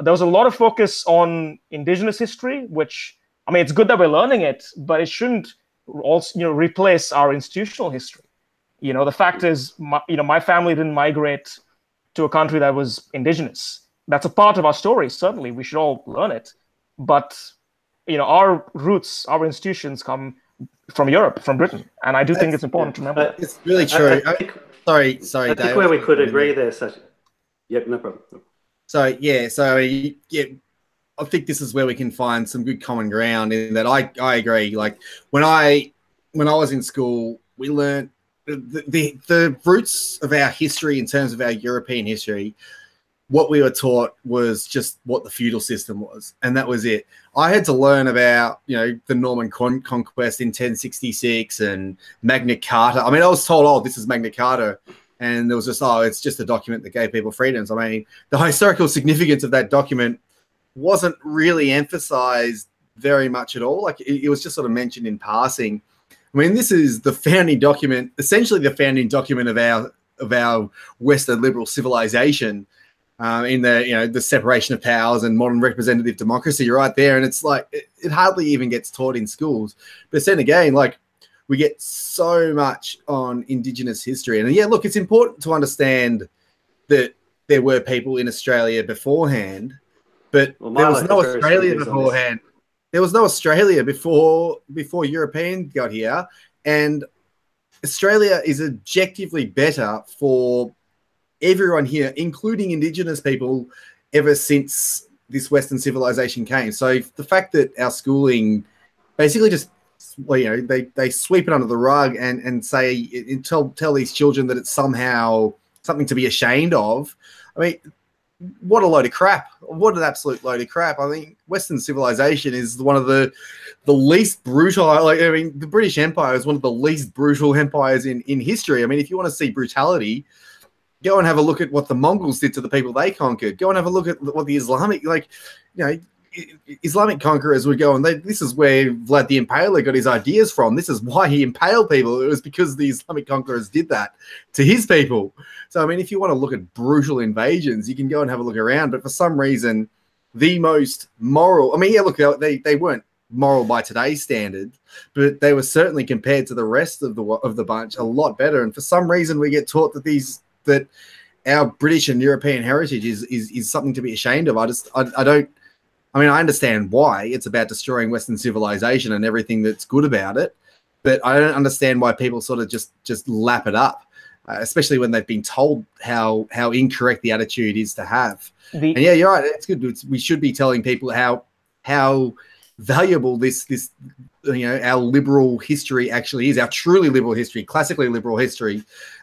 There was a lot of focus on Indigenous history, which, it's good that we're learning it, but it shouldn't also, replace our institutional history. The fact is, my family didn't migrate to a country that was Indigenous. That's a part of our story, certainly. We should all learn it. But, our roots, our institutions come from Europe, from Britain. And I do think it's important to remember that. It's really true. Sorry, I think where we could agree there, Satya. Yep, no problem. So I think this is where we can find some good common ground in that. I agree. Like when I was in school, we learned the roots of our history in terms of our European history. What we were taught was just what the feudal system was, and that was it. I had to learn about, the Norman conquest in 1066 and Magna Carta. I was told, oh, this is Magna Carta. And there was just, it's just a document that gave people freedoms. The historical significance of that document wasn't really emphasized very much at all. Like it was just sort of mentioned in passing. This is the founding document, essentially the founding document of our Western liberal civilization, in the separation of powers and modern representative democracy right there. And it's like, it hardly even gets taught in schools. But then again, we get so much on Indigenous history. And yeah, look, it's important to understand that there were people in Australia beforehand, but there was no Australia beforehand. There was no Australia before Europeans got here. And Australia is objectively better for everyone here, including Indigenous people, ever since this Western civilization came. So the fact that our schooling basically just, they sweep it under the rug and say, tell these children that it's somehow something to be ashamed of. What a load of crap. What an absolute load of crap. Western civilization is one of the least brutal, the British Empire is one of the least brutal empires in history. If you want to see brutality, go and have a look at what the Mongols did to the people they conquered. Go and have a look at what the Islamic, Islamic conquerors would go, and this is where Vlad the Impaler got his ideas from. This is why he impaled people. It was because the Islamic conquerors did that to his people. So, if you want to look at brutal invasions, you can go and have a look around. But for some reason, the most moral, they weren't moral by today's standard, but they were certainly, compared to the rest of the bunch, a lot better. And for some reason, we get taught that our British and European heritage is something to be ashamed of. I understand why. It's about destroying Western civilization and everything that's good about it, but I don't understand why people sort of just lap it up, especially when they've been told how incorrect the attitude is to have. And yeah, you're right. It's good. We should be telling people how valuable this our liberal history actually is, our truly liberal history, classically liberal history,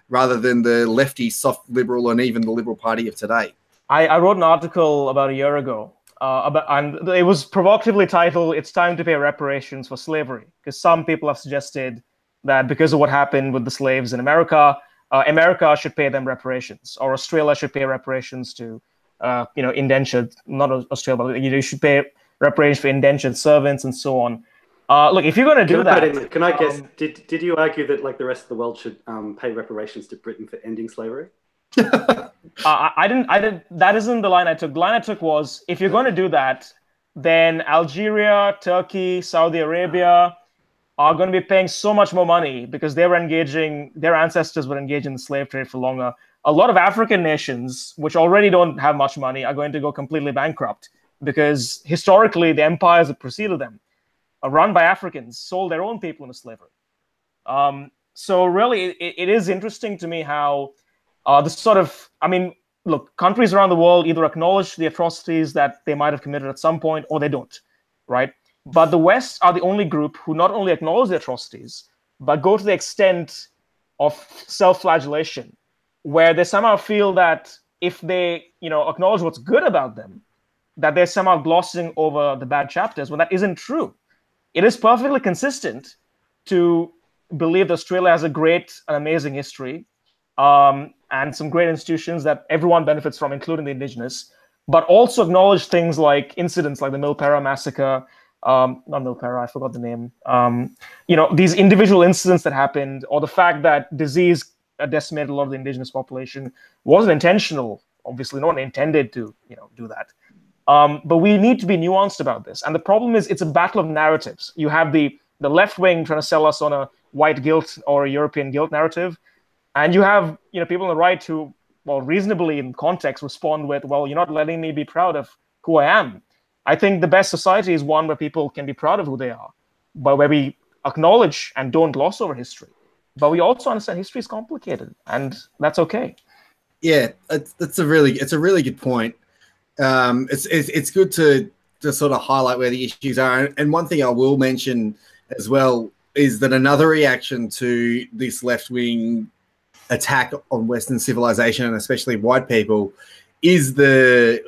rather than the lefty, soft liberal, and even the Liberal Party of today. I wrote an article about a year ago, and it was provocatively titled, "It's Time to Pay Reparations for Slavery," because some people have suggested that because of what happened with the slaves in America, America should pay them reparations, or Australia should pay reparations to, indentured, not Australia, but you should pay reparations for indentured servants and so on. Look, if you're going to do that, can I guess? Did you argue that the rest of the world should pay reparations to Britain for ending slavery? I didn't. That isn't the line I took. The line I took was, if you're going to do that, then Algeria, Turkey, Saudi Arabia are going to be paying so much more money because their ancestors were engaged in the slave trade for longer. A lot of African nations, which already don't have much money, are going to go completely bankrupt because historically the empires that preceded them, run by Africans, sold their own people into slavery. So really, it is interesting to me how look, countries around the world either acknowledge the atrocities that they might have committed at some point, or they don't, right? But the West are the only group who not only acknowledge the atrocities, but go to the extent of self-flagellation, where they somehow feel that if they, acknowledge what's good about them, that they're somehow glossing over the bad chapters, when that isn't true. It is perfectly consistent to believe that Australia has a great and amazing history. and some great institutions that everyone benefits from, including the indigenous, but also acknowledge things like incidents like the Milpera massacre, not Milpera, I forgot the name. These individual incidents that happened, or the fact that disease decimated a lot of the indigenous population, wasn't intentional. Obviously, no one intended to, do that. But we need to be nuanced about this. And the problem is, it's a battle of narratives. You have the left wing trying to sell us on a white guilt or a European guilt narrative, and you have people on the right who, well, reasonably in context, respond with, well, you're not letting me be proud of who I am. I think the best society is one where people can be proud of who they are, but where we acknowledge and don't gloss over history. But we also understand history is complicated, and that's okay. Yeah, it's a really good point. It's good to sort of highlight where the issues are. And one thing I will mention as well is that another reaction to this left-wing attack on Western civilization, and especially white people, is the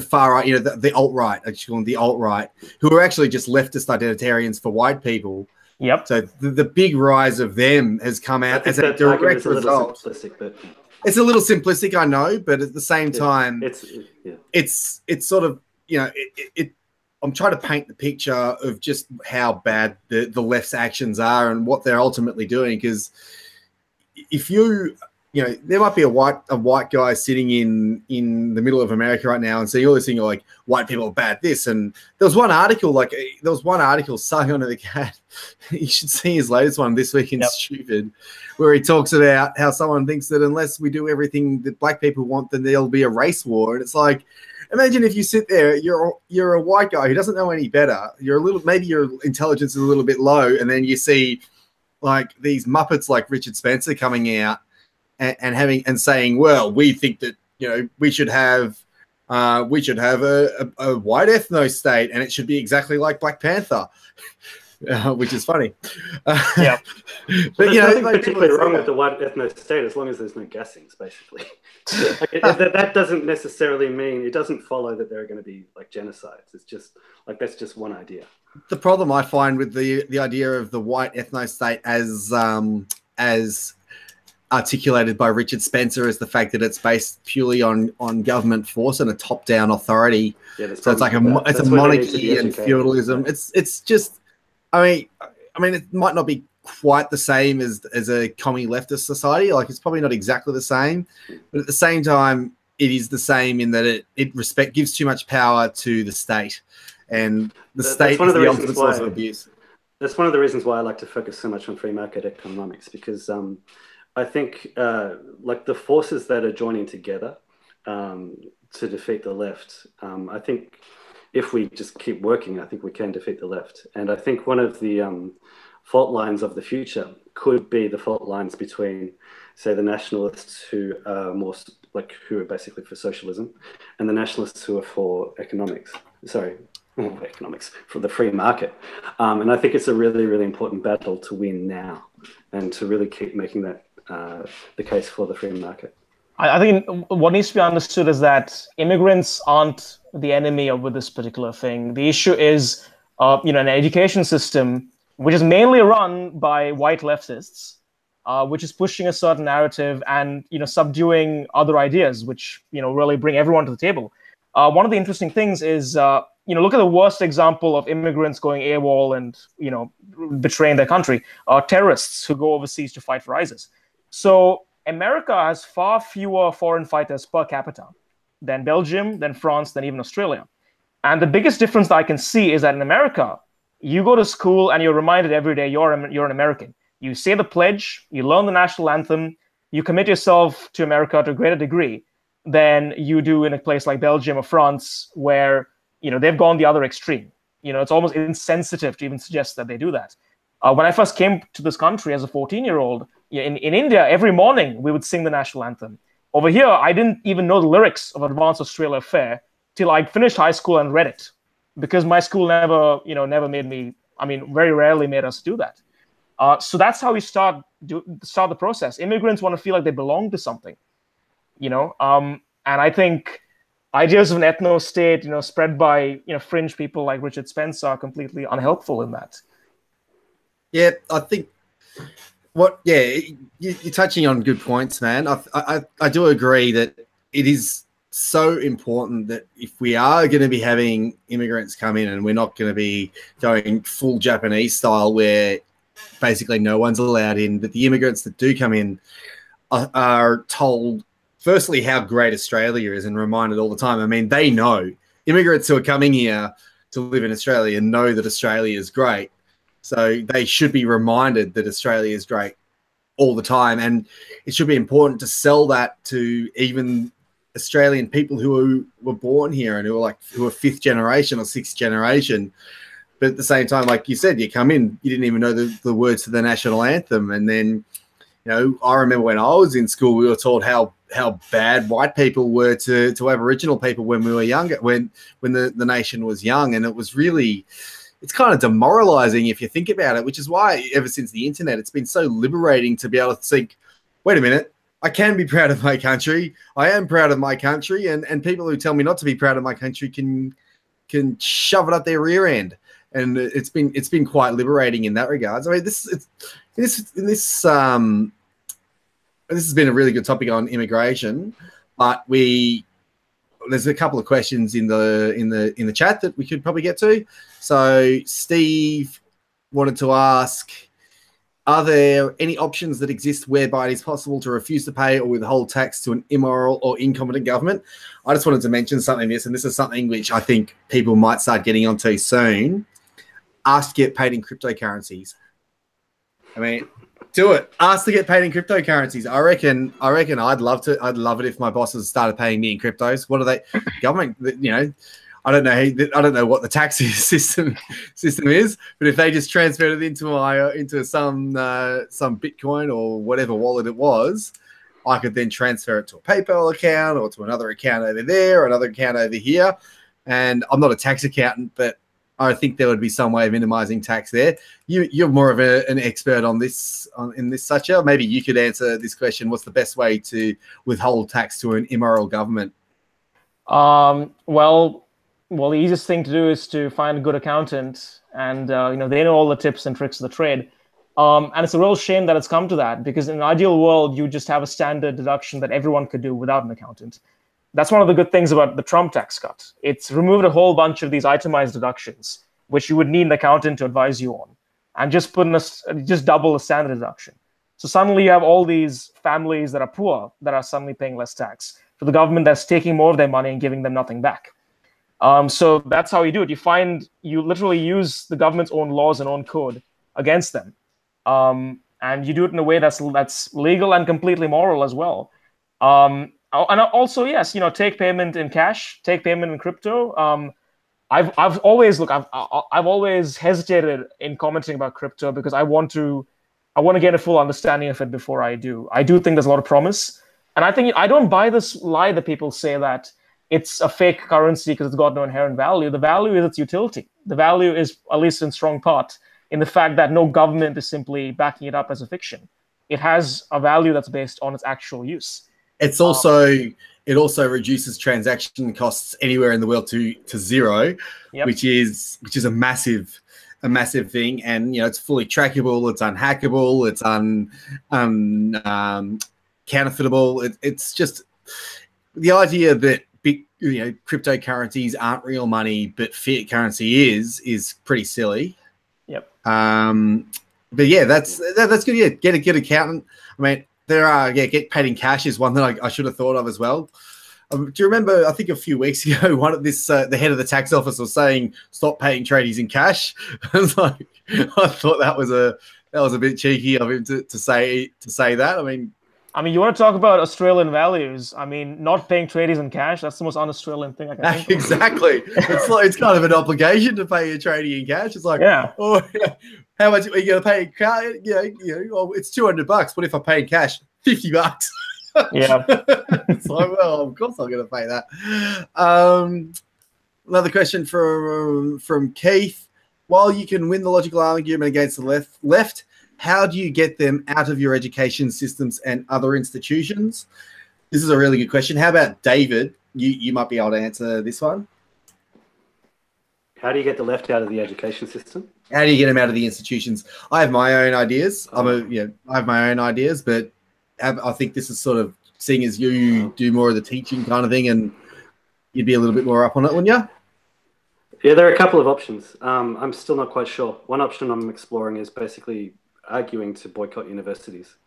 far right, the alt-right, I just call them the alt-right, who are actually just leftist identitarians for white people. Yep. So the big rise of them has come out as a direct result. It's a little simplistic, I know, but at the same time, it's sort of, I'm trying to paint the picture of just how bad the left's actions are and what they're ultimately doing. Because if there might be a white guy sitting in the middle of America right now and seeing all this thing like white people are bad this, and there was one article sung onto the cat. You should see his latest one this week in Stupid, where he talks about how someone thinks that unless we do everything that black people want, then there'll be a race war. And it's like, imagine if you sit there, you're a white guy who doesn't know any better. Maybe your intelligence is a little bit low, and then you see like these Muppets like Richard Spencer coming out and saying, well, we think that we should have a white ethno state, and it should be exactly like Black Panther, which is funny. Yeah, but there's nothing particularly wrong with the white ethno state as long as there's no gassings, basically. That doesn't necessarily mean, it doesn't follow that there are going to be like genocides. It's just like that's just one idea. The problem I find with the idea of the white ethno state as articulated by Richard Spencer is the fact that it's based purely on government force and a top-down authority. Yeah, so it's like a monarchy and feudalism. It's just, I mean, it might not be quite the same as a commie leftist society. Like, it's probably not exactly the same, but at the same time, it is the same in that it gives too much power to the state, and the state is the ultimate source of abuse. That's one of the reasons why I like to focus so much on free market economics, because I think like the forces that are joining together to defeat the left, I think if we just keep working, I think we can defeat the left. And I think one of the fault lines of the future could be the fault lines between, say, the nationalists who are who are basically for socialism, and the nationalists who are for economics. For the free market. And I think it's a really, really important battle to win now, and to really keep making that the case for the free market. I think what needs to be understood is that immigrants aren't the enemy with this particular thing. The issue is, an education system which is mainly run by white leftists, which is pushing a certain narrative and subduing other ideas, which really bring everyone to the table. One of the interesting things is, look at the worst example of immigrants going AWOL and betraying their country: terrorists who go overseas to fight for ISIS. So America has far fewer foreign fighters per capita than Belgium, than France, than even Australia. And the biggest difference that I can see is that in America, you go to school and you're reminded every day you're an American. You say the pledge, you learn the national anthem, you commit yourself to America to a greater degree than you do in a place like Belgium or France, where they've gone the other extreme. It's almost insensitive to even suggest that they do that. When I first came to this country as a 14-year-old, in India, every morning we would sing the national anthem. Over here, I didn't even know the lyrics of Advanced Australia Fair till I finished high school and read it, because my school never made me, very rarely made us do that. So that's how we start the process. Immigrants want to feel like they belong to something, and I think ideas of an ethno state, spread by fringe people like Richard Spencer, are completely unhelpful in that. Yeah, I think you're touching on good points, man. I do agree that it is so important that if we are going to be having immigrants come in, and we're not going to be going full Japanese style where basically no one's allowed in, but the immigrants that do come in are told, firstly, how great Australia is and reminded all the time. I mean, they know, immigrants who are coming here to live in Australia know that Australia is great. So they should be reminded that Australia is great all the time. And it should be important to sell that to even Australian people who were born here and who are fifth generation or sixth generation. But at the same time, like you said, you come in, you didn't even know the words to the national anthem. And then, I remember when I was in school, we were told how bad white people were to Aboriginal people when we were younger, when the nation was young. And it was really... it's kind of demoralizing if you think about it, which is why ever since the internet, it's been so liberating to be able to think, wait a minute, I can be proud of my country. I am proud of my country. And people who tell me not to be proud of my country can shove it up their rear end. And it's been quite liberating in that regard. I mean, this has been a really good topic on immigration, but there's a couple of questions in the chat that we could probably get to. So Steve wanted to ask, are there any options that exist whereby it is possible to refuse to pay or withhold tax to an immoral or incompetent government? I just wanted to mention something and this is something which I think people might start getting onto soon. Ask to get paid in cryptocurrencies. I mean, do it. Ask to get paid in cryptocurrencies. I reckon I'd love it if my bosses started paying me in cryptos. What are they? Government, I don't know what the tax system is, but if they just transferred it into some Bitcoin or whatever wallet it was, I could then transfer it to a PayPal account or to another account over there, or another account over here. And I'm not a tax accountant, but I think there would be some way of minimizing tax there. You're more of an expert on this, in this, Satya. Maybe you could answer this question. What's the best way to withhold tax to an immoral government? Well, the easiest thing to do is to find a good accountant, and they know all the tips and tricks of the trade. And it's a real shame that it's come to that, because in an ideal world, you just have a standard deduction that everyone could do without an accountant. That's one of the good things about the Trump tax cut. It's removed a whole bunch of these itemized deductions, which you would need an accountant to advise you on, and just double the standard deduction. So suddenly you have all these families that are poor that are suddenly paying less tax for the government that's taking more of their money and giving them nothing back. So that's how you do it. You literally use the government's own laws and own code against them. And you do it in a way that's legal and completely moral as well. And also, yes, take payment in cash, take payment in crypto. I've always hesitated in commenting about crypto because I want to get a full understanding of it before I do. I do think there's a lot of promise. And I don't buy this lie that people say that it's a fake currency because it's got no inherent value. The value is its utility. The value is, at least in strong part, in the fact that no government is simply backing it up as a fiction. It has a value that's based on its actual use. It also reduces transaction costs anywhere in the world to zero, yep. which is a massive thing. And it's fully trackable, it's unhackable, it's counterfeitable. It's just the idea that cryptocurrencies aren't real money, but fiat currency is pretty silly. Yep. But yeah, that's good. Yeah, get a good accountant. I mean, get paid in cash is one that I should have thought of as well. Do you remember? I think a few weeks ago, the head of the tax office was saying, "Stop paying tradies in cash." I was like, I thought that was a bit cheeky of him to say that. I mean, you want to talk about Australian values? I mean, not paying tradies in cash, that's the most un-Australian thing I can think of. Exactly. It's kind of an obligation to pay a tradie in cash. It's like, yeah. Oh, how much are you going to pay in cash? It's $200. What if I pay in cash? $50. Yeah. It's like, well, of course I'm going to pay that. Another question from Keith. While you can win the logical argument against the left, how do you get them out of your education systems and other institutions? This is a really good question. How about David? You might be able to answer this one. How do you get the left out of the education system? How do you get them out of the institutions? I have my own ideas. I have my own ideas, but I think this is sort of seeing as you do more of the teaching kind of thing, and you'd be a little bit more up on it, wouldn't you? Yeah, there are a couple of options. I'm still not quite sure. One option I'm exploring is basically arguing to boycott universities,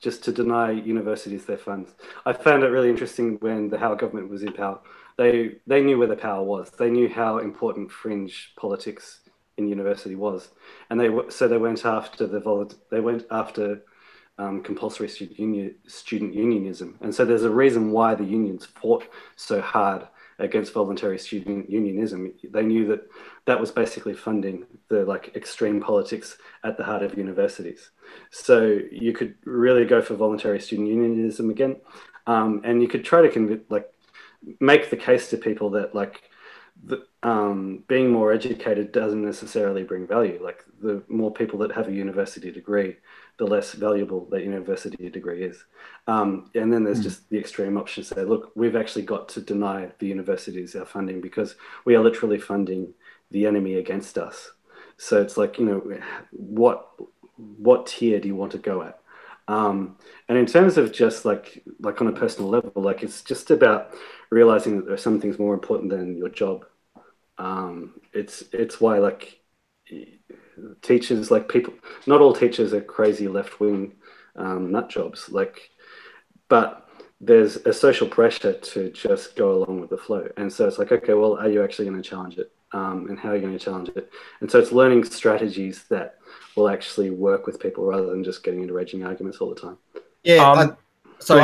just to deny universities their funds. I found it really interesting when the Howard government was in power. They knew where the power was. They knew how important fringe politics in university was, and they went after compulsory student unionism. And so there's a reason why the unions fought so hard against voluntary student unionism. They knew that that was basically funding the extreme politics at the heart of universities. So you could really go for voluntary student unionism again, and you could try to make the case to people that being more educated doesn't necessarily bring value. Like, the more people that have a university degree, the less valuable that university degree is. And then there's just the extreme option to say, look, we've actually got to deny the universities our funding because we are literally funding the enemy against us. So it's like, what tier do you want to go at? And in terms of just like on a personal level, it's just about realizing that there are some things more important than your job. It's why teachers, people, not all teachers are crazy left-wing nut jobs, but there's a social pressure to just go along with the flow. And so it's like, okay, well, are you actually going to challenge it? And how are you going to challenge it? And so it's learning strategies that will actually work with people rather than just getting into raging arguments all the time. Yeah. So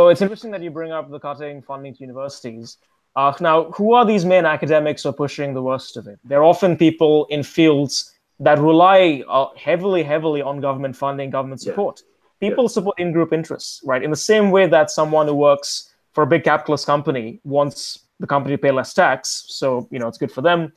it's interesting that you bring up the cutting funding to universities. Now, who are these main academics who are pushing the worst of it? They're often people in fields that rely heavily on government funding, government support. People support in-group interests, right? In the same way that someone who works for a big capitalist company wants the company to pay less tax, so it's good for them.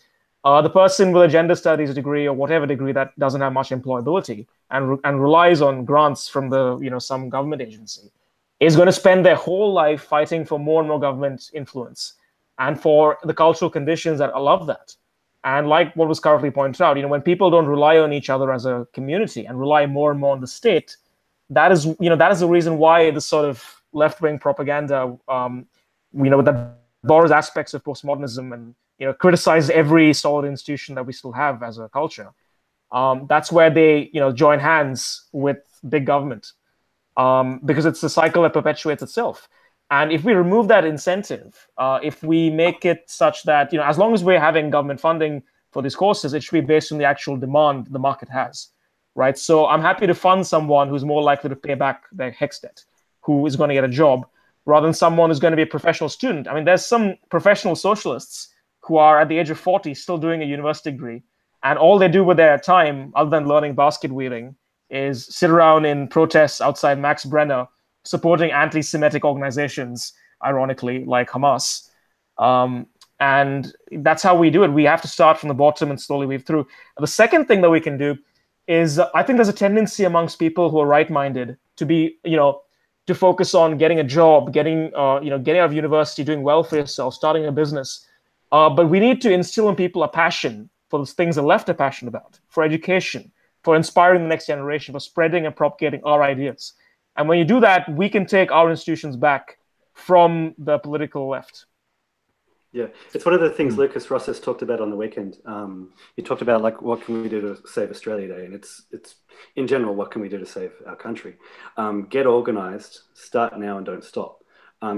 The person with a gender studies degree or whatever degree that doesn't have much employability and relies on grants from the some government agency is going to spend their whole life fighting for more and more government influence and for the cultural conditions that allow that. And like what was currently pointed out, when people don't rely on each other as a community and rely more and more on the state, that is the reason why this sort of left-wing propaganda, that borrows aspects of postmodernism and criticize every solid institution that we still have as a culture. That's where they join hands with big government, because it's the cycle that perpetuates itself. And if we remove that incentive, if we make it such that as long as we're having government funding for these courses, it should be based on the actual demand the market has, right? So I'm happy to fund someone who's more likely to pay back their HECS debt, who is going to get a job, rather than someone who's going to be a professional student. I mean, there's some professional socialists who are at the age of 40 still doing a university degree, and all they do with their time, other than learning basket weaving, is sit around in protests outside Max Brenner, supporting anti-Semitic organizations, ironically, like Hamas. And that's how we do it. We have to start from the bottom and slowly weave through. The second thing that we can do is, I think there's a tendency amongst people who are right-minded to be, to focus on getting a job, getting out of university, doing well for yourself, starting a business. But we need to instill in people a passion for the things the left are passionate about, for education, for inspiring the next generation, for spreading and propagating our ideas. And when you do that, we can take our institutions back from the political left. Yeah, it's one of the things Lucas Ross has talked about on the weekend. He talked about what can we do to save Australia Day, and it's in general, what can we do to save our country? Get organised, start now and don't stop.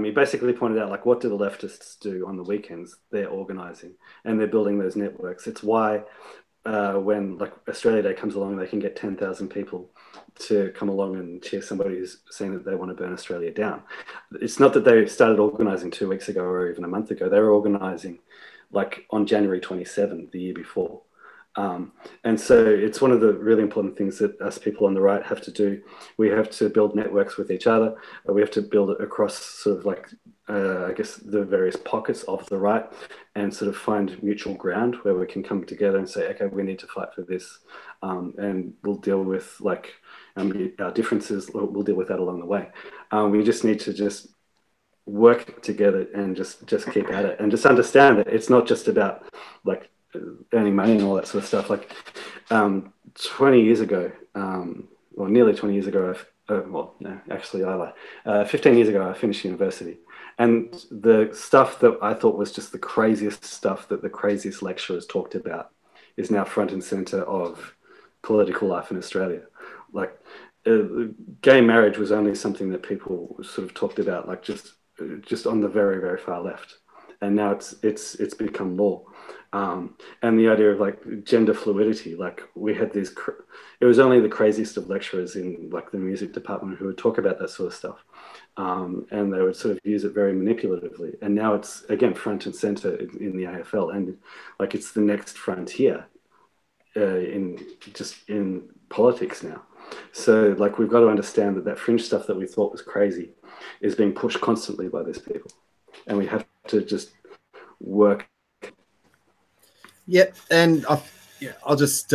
He basically pointed out what do the leftists do on the weekends? They're organising and they're building those networks. It's why when Australia Day comes along, they can get 10,000 people to come along and cheer somebody who's saying that they want to burn Australia down. It's not that they started organising 2 weeks ago or even a month ago. They were organising on January 27, the year before. And so it's one of the really important things that us people on the right have to do. We have to build networks with each other. We have to build it across sort of I guess the various pockets of the right and sort of find mutual ground where we can come together and say, okay, we need to fight for this. And we'll deal with our differences. We'll deal with that along the way. We just need to work together and just keep at it, and just understand that it's not just about like earning money and all that sort of stuff. Like 20 years ago, or nearly 20 years ago, well, no, actually I lie. 15 years ago, I finished university. And the stuff that I thought was just the craziest stuff that the craziest lecturers talked about is now front and center of political life in Australia. Like gay marriage was only something that people sort of talked about, like just on the very, very far left. And now it's become law. And the idea of like gender fluidity, like we had these, it was only the craziest of lecturers in like the music department who would talk about that sort of stuff. And they would sort of use it very manipulatively. And now it's, again, front and center in the AFL. And like it's the next frontier in politics now. So like we've got to understand that fringe stuff that we thought was crazy is being pushed constantly by these people. And we have to just work. Yep. And I'll just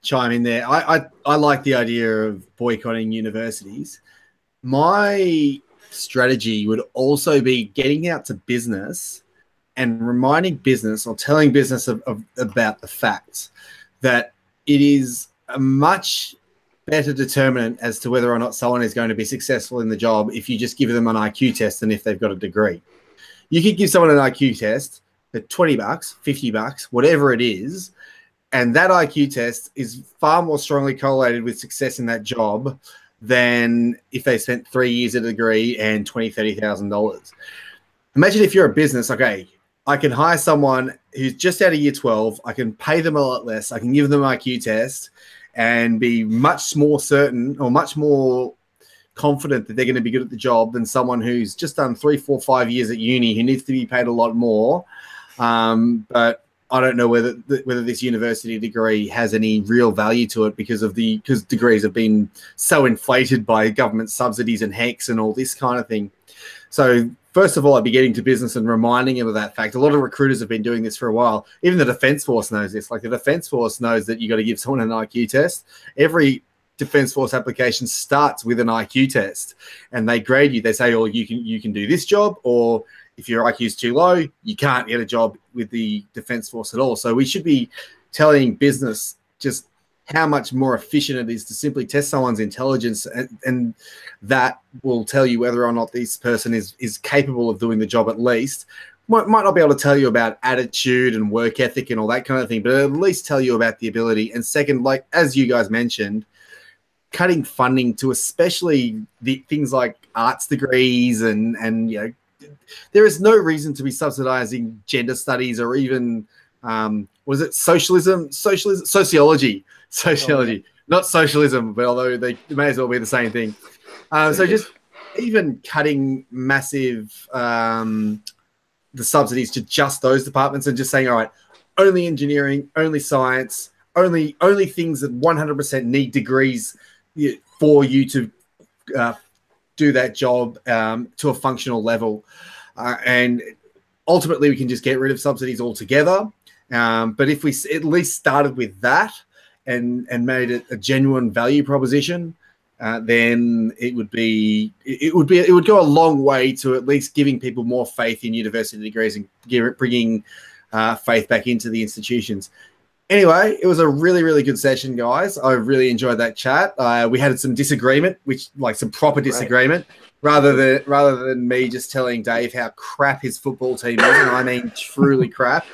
chime in there. I like the idea of boycotting universities. My strategy would also be getting out to business and reminding business or telling business about the facts that it is a much better determinant as to whether or not someone is going to be successful in the job if you just give them an IQ test than if they've got a degree. You could give someone an IQ test for $20, $50, whatever it is, and that IQ test is far more strongly correlated with success in that job than if they spent 3 years at a degree and $20,000, $30,000. Imagine if you're a business, okay, I can hire someone who's just out of year 12. I can pay them a lot less. I can give them an IQ test and be much more certain or much more confident that they're going to be good at the job than someone who's just done 3, 4, 5 years at uni who needs to be paid a lot more. But I don't know whether this university degree has any real value to it because degrees have been so inflated by government subsidies and HECS and all this kind of thing. So first of all, I'd be getting to business and reminding them of that fact. A lot of recruiters have been doing this for a while. Even the Defence Force knows this. Like the Defence Force knows that you got to give someone an IQ test. Every Defence Force application starts with an IQ test, and they grade you. They say, "Oh, you can do this job," or if your IQ is too low, you can't get a job with the Defence Force at all. So we should be telling business just how much more efficient it is to simply test someone's intelligence, and that will tell you whether or not this person is capable of doing the job at least. Might not be able to tell you about attitude and work ethic and all that kind of thing, but at least tell you about the ability. And second, like as you guys mentioned, cutting funding to especially the things like arts degrees and you know, there is no reason to be subsidizing gender studies or even was it sociology, not socialism, but although they may as well be the same thing. So just even cutting massive the subsidies to just those departments and just saying, all right, only engineering, only science, only things that 100% need degrees for you to do that job to a functional level. And ultimately, we can just get rid of subsidies altogether. But if we at least started with that and made it a genuine value proposition, then it would go a long way to at least giving people more faith in university degrees and bringing faith back into the institutions. Anyway, it was a really, really good session, guys. I really enjoyed that chat. We had some disagreement, some proper disagreement, rather than me just telling Dave how crap his football team is, and I mean truly crap.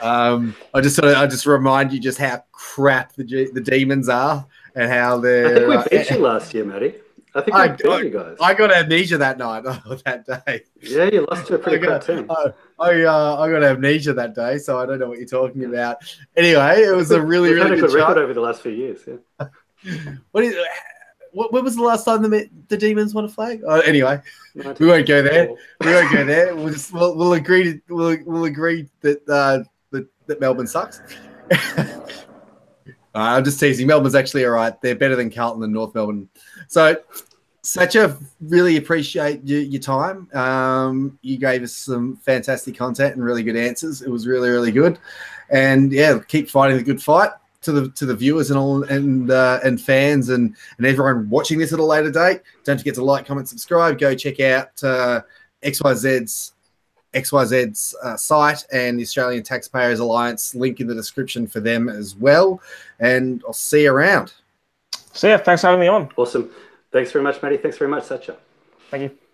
I just remind you just how crap the Demons are and how they're. I think we beat you last year, Matty. I think we beat you guys. I got amnesia that night, that day. Yeah, you lost to a pretty good team. I got amnesia that day, so I don't know what you're talking about. Anyway, it was a really, really good record over the last few years. Yeah. When was the last time the Demons won a flag? Anyway, we won't go there. We'll agree. We'll agree that Melbourne sucks. I'm just teasing. Melbourne's actually all right. They're better than Carlton and North Melbourne. So, Satya, really appreciate your time. You gave us some fantastic content and really good answers. It was really, really good. And, yeah, keep fighting the good fight. to the viewers and all and fans and everyone watching this at a later date. Don't forget to like, comment, subscribe. Go check out XYZ's site and the Australian Taxpayers Alliance, link in the description for them as well. And I'll see you around. See ya. Thanks for having me on. Awesome. Thanks very much, Matty. Thanks very much, Satya. Thank you.